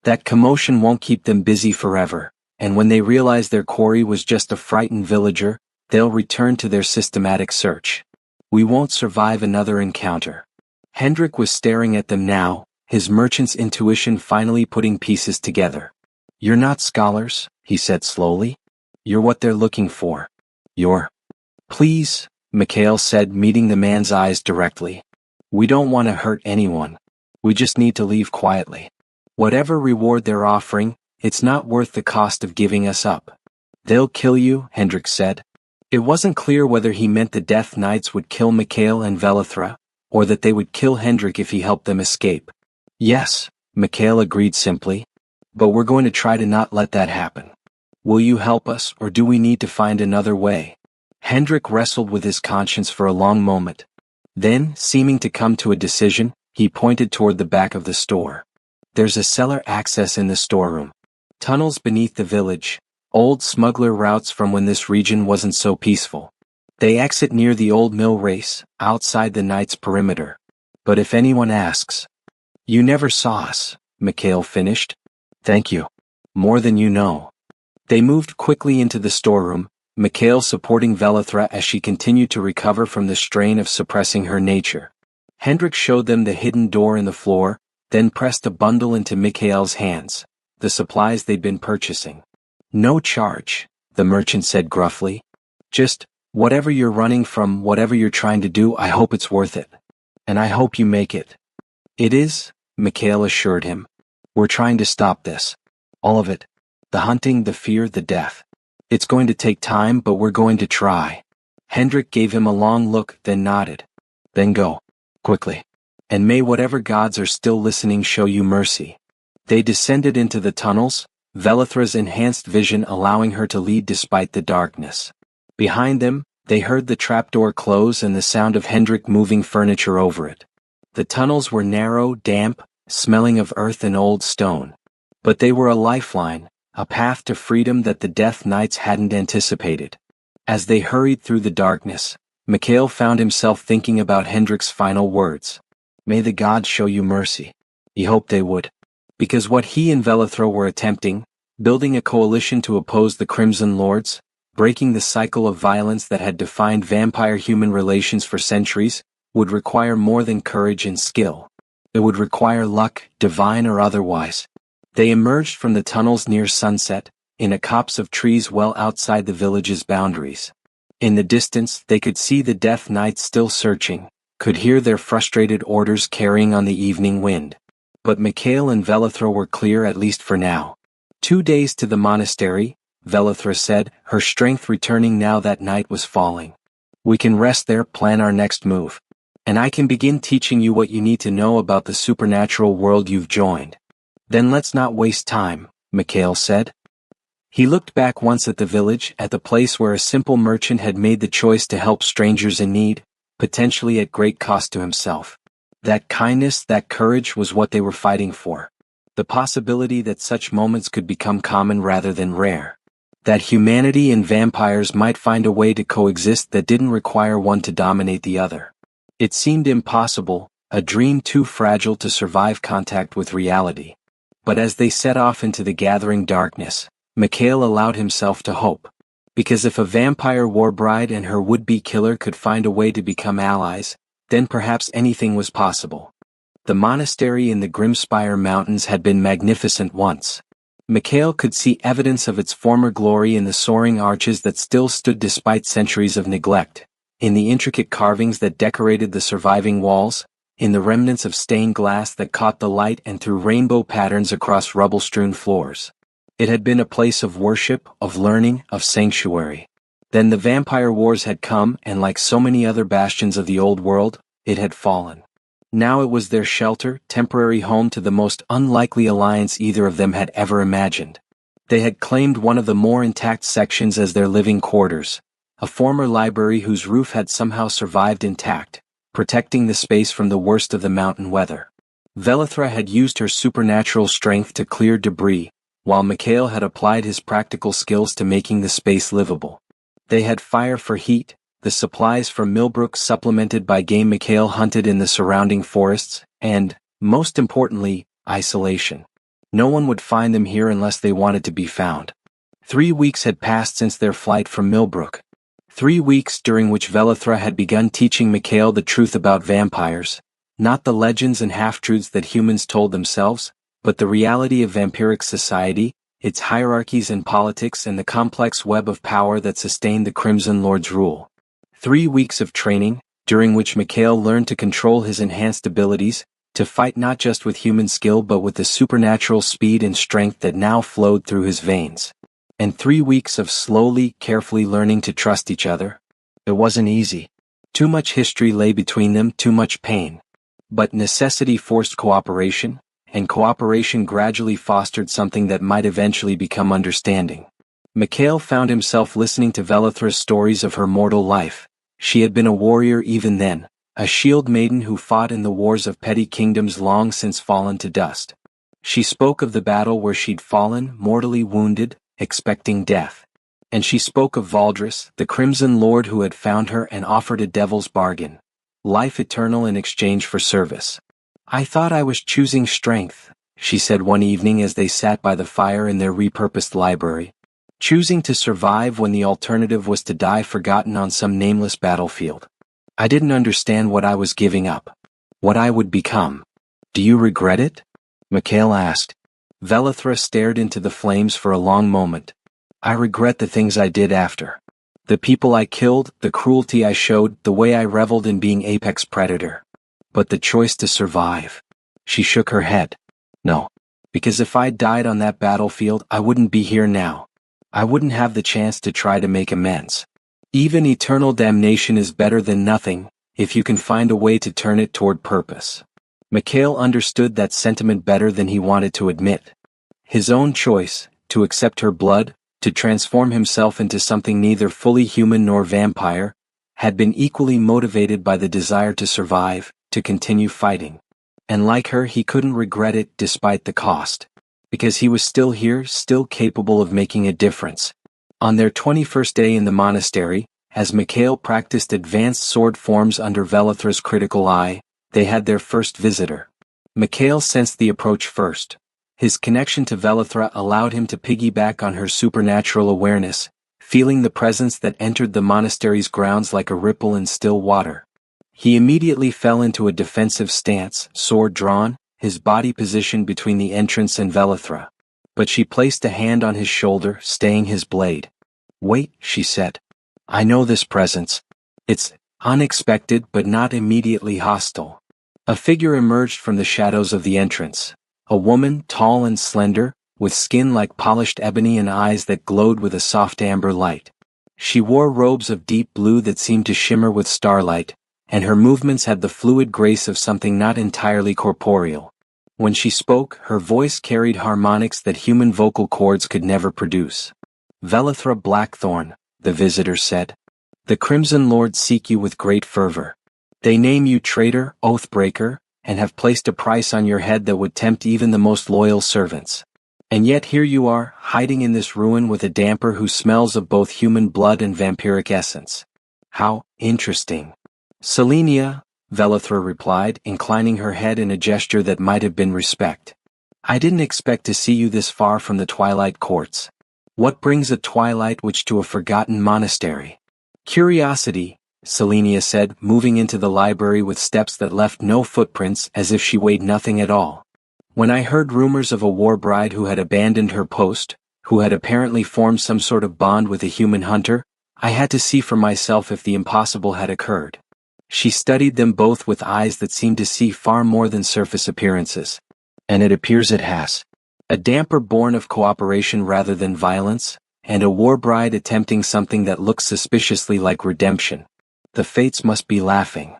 That commotion won't keep them busy forever, and when they realize their quarry was just a frightened villager, they'll return to their systematic search. We won't survive another encounter. Hendrik was staring at them now, his merchant's intuition finally putting pieces together. You're not scholars, he said slowly. You're what they're looking for. You're... Please, Mikhail said, meeting the man's eyes directly. We don't want to hurt anyone. We just need to leave quietly. Whatever reward they're offering, it's not worth the cost of giving us up. They'll kill you, Hendrik said. It wasn't clear whether he meant the Death Knights would kill Mikhail and Velithra, or that they would kill Hendrik if he helped them escape. Yes, Mikhail agreed simply. But we're going to try to not let that happen. Will you help us, or do we need to find another way? Hendrik wrestled with his conscience for a long moment. Then, seeming to come to a decision, he pointed toward the back of the store. There's a cellar access in the storeroom. Tunnels beneath the village, old smuggler routes from when this region wasn't so peaceful. They exit near the old mill race, outside the knight's perimeter. But if anyone asks, you never saw us, Mikhail finished. Thank you. More than you know. They moved quickly into the storeroom, Mikhail supporting Velithra as she continued to recover from the strain of suppressing her nature. Hendrik showed them the hidden door in the floor, then pressed a bundle into Mikhail's hands, the supplies they'd been purchasing. No charge, the merchant said gruffly. Just, whatever you're running from, whatever you're trying to do, I hope it's worth it. And I hope you make it. It is, Mikhail assured him. We're trying to stop this. All of it. The hunting, the fear, the death. It's going to take time, but we're going to try. Hendrik gave him a long look, then nodded. Then go. Quickly. And may whatever gods are still listening show you mercy. They descended into the tunnels, Velithra's enhanced vision allowing her to lead despite the darkness. Behind them, they heard the trapdoor close and the sound of Hendrik moving furniture over it. The tunnels were narrow, damp, smelling of earth and old stone. But they were a lifeline, a path to freedom that the Death Knights hadn't anticipated. As they hurried through the darkness, Mikhail found himself thinking about Hendrik's final words. May the gods show you mercy. He hoped they would. Because what he and Velithra were attempting, building a coalition to oppose the Crimson Lords, breaking the cycle of violence that had defined vampire-human relations for centuries, would require more than courage and skill. It would require luck, divine or otherwise. They emerged from the tunnels near sunset, in a copse of trees well outside the village's boundaries. In the distance, they could see the Death Knights still searching, could hear their frustrated orders carrying on the evening wind. But Mikhail and Velithra were clear at least for now. 2 days to the monastery, Velithra said, her strength returning now that night was falling. We can rest there, plan our next move. And I can begin teaching you what you need to know about the supernatural world you've joined. Then let's not waste time, Mikhail said. He looked back once at the village, at the place where a simple merchant had made the choice to help strangers in need, potentially at great cost to himself. That kindness, that courage was what they were fighting for. The possibility that such moments could become common rather than rare. That humanity and vampires might find a way to coexist that didn't require one to dominate the other. It seemed impossible, a dream too fragile to survive contact with reality. But as they set off into the gathering darkness, Mikhail allowed himself to hope. Because if a vampire war bride and her would-be killer could find a way to become allies, then perhaps anything was possible. The monastery in the Grimspire Mountains had been magnificent once. Mikhail could see evidence of its former glory in the soaring arches that still stood despite centuries of neglect, in the intricate carvings that decorated the surviving walls, in the remnants of stained glass that caught the light and threw rainbow patterns across rubble-strewn floors. It had been a place of worship, of learning, of sanctuary. Then the vampire wars had come, and like so many other bastions of the old world, it had fallen. Now it was their shelter, temporary home to the most unlikely alliance either of them had ever imagined. They had claimed one of the more intact sections as their living quarters, a former library whose roof had somehow survived intact, protecting the space from the worst of the mountain weather. Velithra had used her supernatural strength to clear debris, while Mikhail had applied his practical skills to making the space livable. They had fire for heat, the supplies from Millbrook supplemented by game Mikhail hunted in the surrounding forests, and, most importantly, isolation. No one would find them here unless they wanted to be found. 3 weeks had passed since their flight from Millbrook. 3 weeks during which Velithra had begun teaching Mikhail the truth about vampires, not the legends and half-truths that humans told themselves, but the reality of vampiric society, its hierarchies and politics and the complex web of power that sustained the Crimson Lord's rule. 3 weeks of training, during which Mikhail learned to control his enhanced abilities, to fight not just with human skill but with the supernatural speed and strength that now flowed through his veins. And 3 weeks of slowly, carefully learning to trust each other. It wasn't easy. Too much history lay between them, too much pain. But necessity forced cooperation, and cooperation gradually fostered something that might eventually become understanding. Mikhail found himself listening to Velithra's stories of her mortal life. She had been a warrior even then, a shield maiden who fought in the wars of petty kingdoms long since fallen to dust. She spoke of the battle where she'd fallen, mortally wounded, expecting death. And she spoke of Valdris, the Crimson Lord who had found her and offered a devil's bargain. Life eternal in exchange for service. "I thought I was choosing strength," she said one evening as they sat by the fire in their repurposed library. "Choosing to survive when the alternative was to die forgotten on some nameless battlefield. I didn't understand what I was giving up. What I would become. Do you regret it?" Mikhail asked. Velithra stared into the flames for a long moment. "I regret the things I did after. The people I killed, the cruelty I showed, the way I reveled in being apex predator. But the choice to survive." She shook her head. "No. Because if I died on that battlefield, I wouldn't be here now. I wouldn't have the chance to try to make amends. Even eternal damnation is better than nothing, if you can find a way to turn it toward purpose." Mikhail understood that sentiment better than he wanted to admit. His own choice, to accept her blood, to transform himself into something neither fully human nor vampire, had been equally motivated by the desire to survive, to continue fighting. And like her, he couldn't regret it despite the cost. Because he was still here, still capable of making a difference. On their 21st day in the monastery, as Mikhail practiced advanced sword forms under Velithra's critical eye, they had their first visitor. Mikhail sensed the approach first. His connection to Velithra allowed him to piggyback on her supernatural awareness, feeling the presence that entered the monastery's grounds like a ripple in still water. He immediately fell into a defensive stance, sword drawn, his body positioned between the entrance and Velithra. But she placed a hand on his shoulder, staying his blade. "Wait," she said. "I know this presence. It's unexpected but not immediately hostile." A figure emerged from the shadows of the entrance. A woman, tall and slender, with skin like polished ebony and eyes that glowed with a soft amber light. She wore robes of deep blue that seemed to shimmer with starlight, and her movements had the fluid grace of something not entirely corporeal. When she spoke, her voice carried harmonics that human vocal cords could never produce. "Velithra Blackthorn," the visitor said. "The Crimson Lords seek you with great fervor. They name you traitor, oathbreaker, and have placed a price on your head that would tempt even the most loyal servants. And yet here you are, hiding in this ruin with a damper who smells of both human blood and vampiric essence. How interesting." "Selenia," Velithra replied, inclining her head in a gesture that might have been respect. "I didn't expect to see you this far from the Twilight Courts. What brings a Twilight Witch to a forgotten monastery?" "Curiosity," Selenia said, moving into the library with steps that left no footprints, as if she weighed nothing at all. "When I heard rumors of a war bride who had abandoned her post, who had apparently formed some sort of bond with a human hunter, I had to see for myself if the impossible had occurred." She studied them both with eyes that seemed to see far more than surface appearances. "And it appears it has. A damper born of cooperation rather than violence, and a war bride attempting something that looks suspiciously like redemption. The fates must be laughing."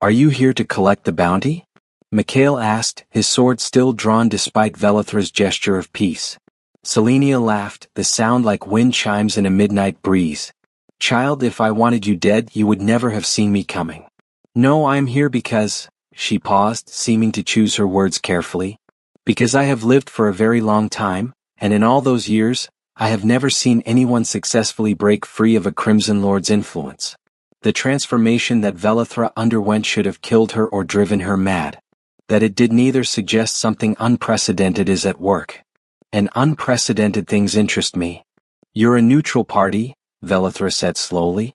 "Are you here to collect the bounty?" Mikhail asked, his sword still drawn despite Velithra's gesture of peace. Selenia laughed, the sound like wind chimes in a midnight breeze. "Child, if I wanted you dead, you would never have seen me coming. No, I'm here because," she paused, seeming to choose her words carefully, "because I have lived for a very long time, and in all those years, I have never seen anyone successfully break free of a Crimson Lord's influence. The transformation that Velithra underwent should have killed her or driven her mad. That it did neither suggests something unprecedented is at work. And unprecedented things interest me." "You're a neutral party," Velithra said slowly.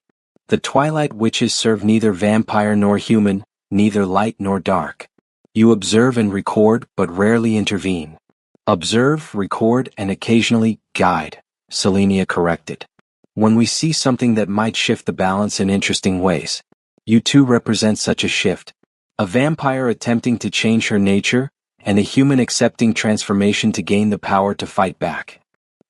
"The Twilight Witches serve neither vampire nor human, neither light nor dark. You observe and record, but rarely intervene." "Observe, record, and occasionally guide," Selenia corrected. "When we see something that might shift the balance in interesting ways. You two represent such a shift. A vampire attempting to change her nature, and a human accepting transformation to gain the power to fight back.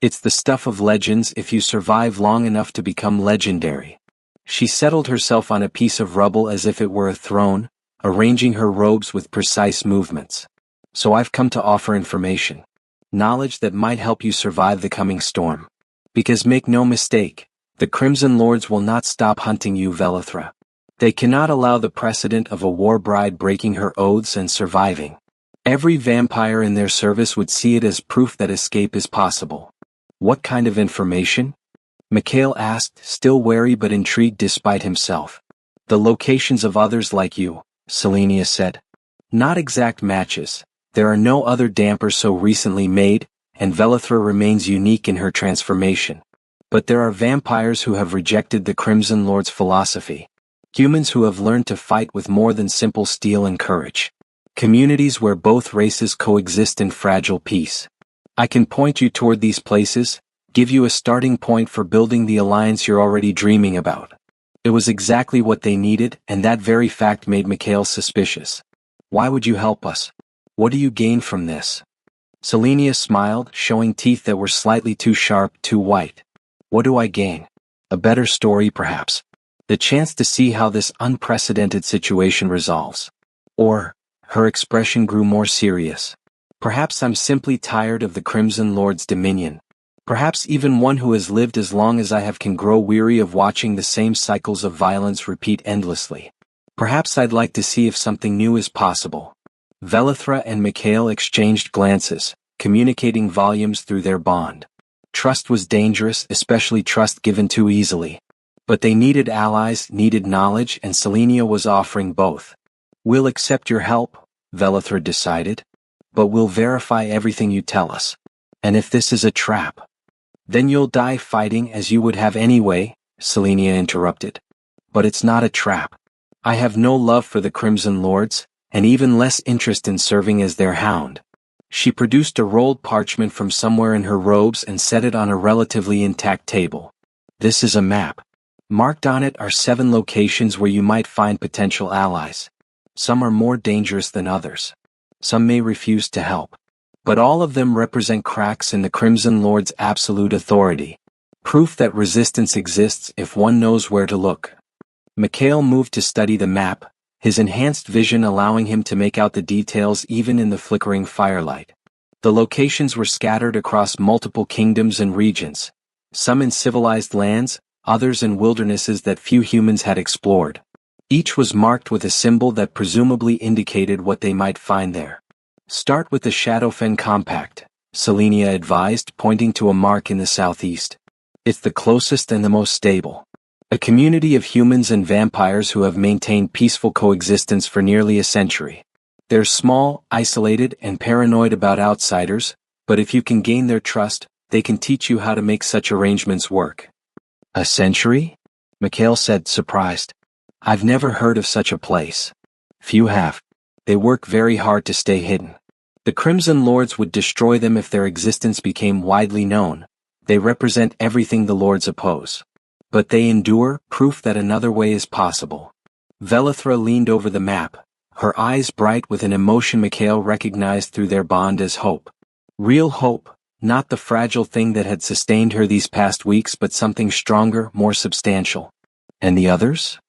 It's the stuff of legends if you survive long enough to become legendary." She settled herself on a piece of rubble as if it were a throne, arranging her robes with precise movements. So I've come to offer information. Knowledge that might help you survive the coming storm. Because make no mistake, the Crimson Lords will not stop hunting you, Velithra. They cannot allow the precedent of a war bride breaking her oaths and surviving. Every vampire in their service would see it as proof that escape is possible. What kind of information? Mikhail asked, still wary but intrigued despite himself. The locations of others like you, Selenia said. Not exact matches. There are no other dampers so recently made, and Velithra remains unique in her transformation. But there are vampires who have rejected the Crimson Lord's philosophy. Humans who have learned to fight with more than simple steel and courage. Communities where both races coexist in fragile peace. I can point you toward these places, give you a starting point for building the alliance you're already dreaming about. It was exactly what they needed, and that very fact made Mikhail suspicious. Why would you help us? What do you gain from this? Selenia smiled, showing teeth that were slightly too sharp, too white. What do I gain? A better story, perhaps. The chance to see how this unprecedented situation resolves. Or, her expression grew more serious. Perhaps I'm simply tired of the Crimson Lord's dominion. Perhaps even one who has lived as long as I have can grow weary of watching the same cycles of violence repeat endlessly. Perhaps I'd like to see if something new is possible. Velithra and Mikhail exchanged glances, communicating volumes through their bond. Trust was dangerous, especially trust given too easily. But they needed allies, needed knowledge, and Selenia was offering both. We'll accept your help, Velithra decided. But we'll verify everything you tell us. And if this is a trap, then you'll die fighting as you would have anyway, Selenia interrupted. But it's not a trap. I have no love for the Crimson Lords, and even less interest in serving as their hound. She produced a rolled parchment from somewhere in her robes and set it on a relatively intact table. This is a map. Marked on it are 7 locations where you might find potential allies. Some are more dangerous than others. Some may refuse to help. But all of them represent cracks in the Crimson Lord's absolute authority. Proof that resistance exists if one knows where to look. Mikhail moved to study the map, his enhanced vision allowing him to make out the details even in the flickering firelight. The locations were scattered across multiple kingdoms and regions, some in civilized lands, others in wildernesses that few humans had explored. Each was marked with a symbol that presumably indicated what they might find there. Start with the Shadowfen Compact, Selenia advised, pointing to a mark in the southeast. It's the closest and the most stable. A community of humans and vampires who have maintained peaceful coexistence for nearly a century. They're small, isolated, and paranoid about outsiders, but if you can gain their trust, they can teach you how to make such arrangements work. A century? Mikhail said, surprised. I've never heard of such a place. Few have. They work very hard to stay hidden. The Crimson Lords would destroy them if their existence became widely known. They represent everything the Lords oppose. But they endure, proof that another way is possible. Velithra leaned over the map, her eyes bright with an emotion Mikhail recognized through their bond as hope. Real hope, not the fragile thing that had sustained her these past weeks but something stronger, more substantial. And the others?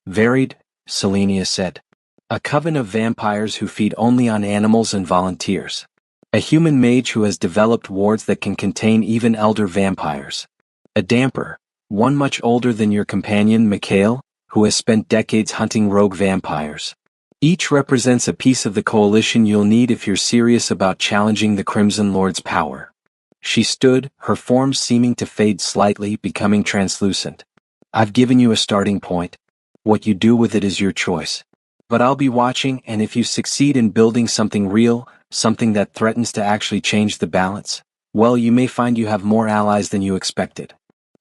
Varied, Selenia said. A coven of vampires who feed only on animals and volunteers. A human mage who has developed wards that can contain even elder vampires. A damper, one much older than your companion Mikhail, who has spent decades hunting rogue vampires. Each represents a piece of the coalition you'll need if you're serious about challenging the Crimson Lord's power. She stood, her form seeming to fade slightly, becoming translucent. I've given you a starting point. What you do with it is your choice. But I'll be watching, and if you succeed in building something real, something that threatens to actually change the balance, well, you may find you have more allies than you expected.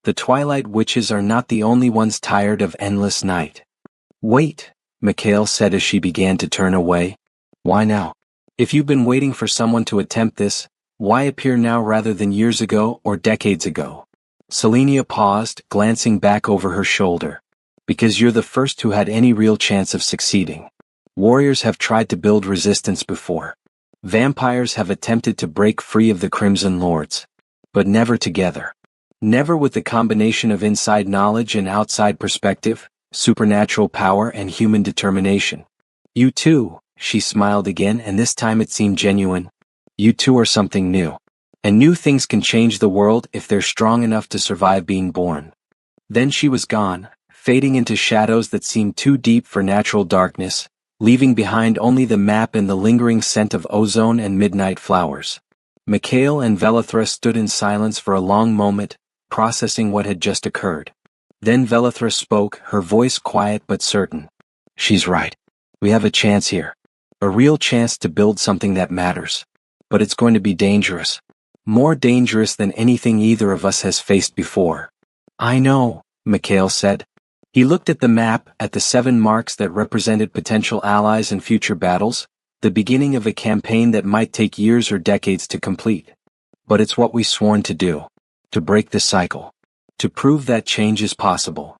The Twilight Witches are not the only ones tired of endless night. Wait, Mikhail said as she began to turn away. Why now? If you've been waiting for someone to attempt this, why appear now rather than years ago or decades ago? Selenia paused, glancing back over her shoulder. Because you're the first who had any real chance of succeeding. Warriors have tried to build resistance before. Vampires have attempted to break free of the Crimson Lords. But never together. Never with the combination of inside knowledge and outside perspective, supernatural power and human determination. You too, she smiled again, and this time it seemed genuine. You two are something new. And new things can change the world if they're strong enough to survive being born. Then she was gone, fading into shadows that seemed too deep for natural darkness, leaving behind only the map and the lingering scent of ozone and midnight flowers. Mikhail and Velithra stood in silence for a long moment, processing what had just occurred. Then Velithra spoke, her voice quiet but certain. She's right. We have a chance here. A real chance to build something that matters. But it's going to be dangerous. More dangerous than anything either of us has faced before. I know, Mikhail said. He looked at the map, at the 7 marks that represented potential allies in future battles, the beginning of a campaign that might take years or decades to complete. But it's what we sworn to do. To break the cycle. To prove that change is possible.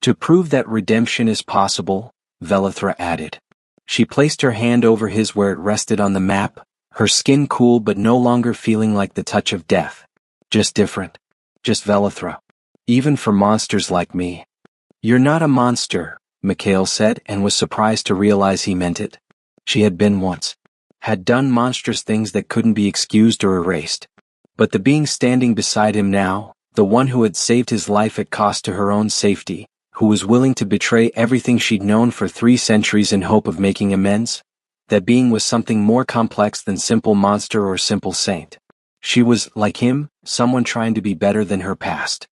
To prove that redemption is possible, Velithra added. She placed her hand over his where it rested on the map, her skin cool but no longer feeling like the touch of death. Just different. Just Velithra. Even for monsters like me. You're not a monster, Mikhail said, and was surprised to realize he meant it. She had been once. Had done monstrous things that couldn't be excused or erased. But the being standing beside him now, the one who had saved his life at cost to her own safety, who was willing to betray everything she'd known for 3 centuries in hope of making amends, that being was something more complex than simple monster or simple saint. She was, like him, someone trying to be better than her past.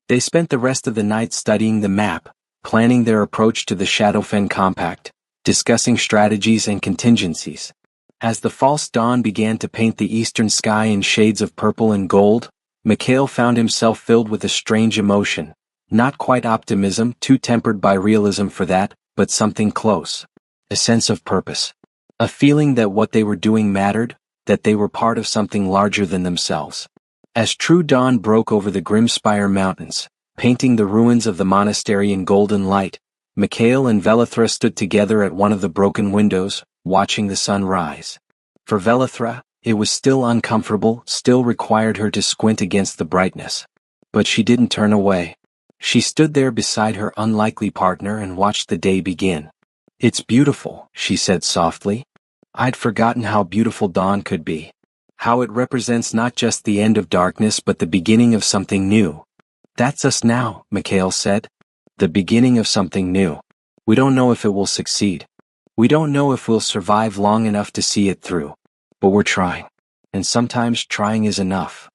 They spent the rest of the night studying the map, planning their approach to the Shadowfen Compact, discussing strategies and contingencies. As the false dawn began to paint the eastern sky in shades of purple and gold, Mikhail found himself filled with a strange emotion, not quite optimism, too tempered by realism for that, but something close. A sense of purpose. A feeling that what they were doing mattered, that they were part of something larger than themselves. As true dawn broke over the Grimspire Mountains, painting the ruins of the monastery in golden light, Mikhail and Velithra stood together at one of the broken windows, watching the sun rise. For Velithra, it was still uncomfortable, still required her to squint against the brightness. But she didn't turn away. She stood there beside her unlikely partner and watched the day begin. It's beautiful, she said softly. I'd forgotten how beautiful dawn could be. How it represents not just the end of darkness but the beginning of something new. That's us now, Mikhail said. The beginning of something new. We don't know if it will succeed. We don't know if we'll survive long enough to see it through. But we're trying. And sometimes trying is enough.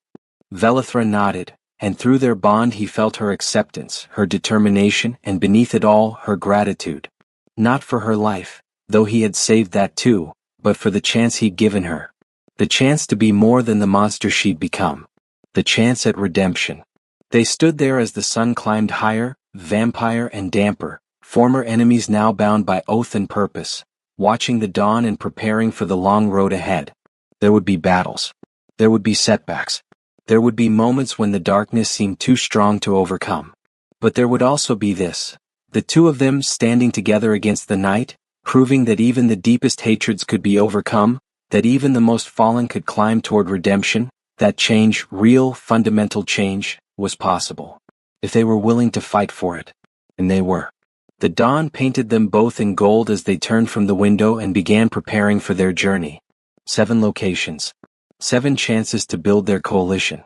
Velithra nodded, and through their bond he felt her acceptance, her determination, and beneath it all, her gratitude. Not for her life, though he had saved that too, but for the chance he'd given her. The chance to be more than the monster she'd become. The chance at redemption. They stood there as the sun climbed higher, vampire and damper, former enemies now bound by oath and purpose, watching the dawn and preparing for the long road ahead. There would be battles. There would be setbacks. There would be moments when the darkness seemed too strong to overcome. But there would also be this. The two of them standing together against the night, proving that even the deepest hatreds could be overcome, that even the most fallen could climb toward redemption, that change, real, fundamental change, was possible. If they were willing to fight for it. And they were. The dawn painted them both in gold as they turned from the window and began preparing for their journey. 7 locations. 7 chances to build their coalition.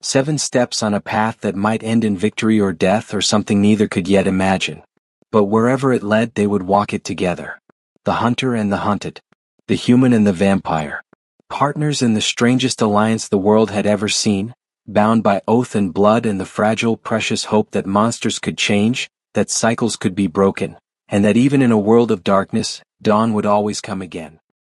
7 steps on a path that might end in victory or death or something neither could yet imagine. But wherever it led they would walk it together. The hunter and the hunted. The human and the vampire. Partners in the strangest alliance the world had ever seen, bound by oath and blood and the fragile, precious hope that monsters could change, that cycles could be broken, and that even in a world of darkness, dawn would always come again.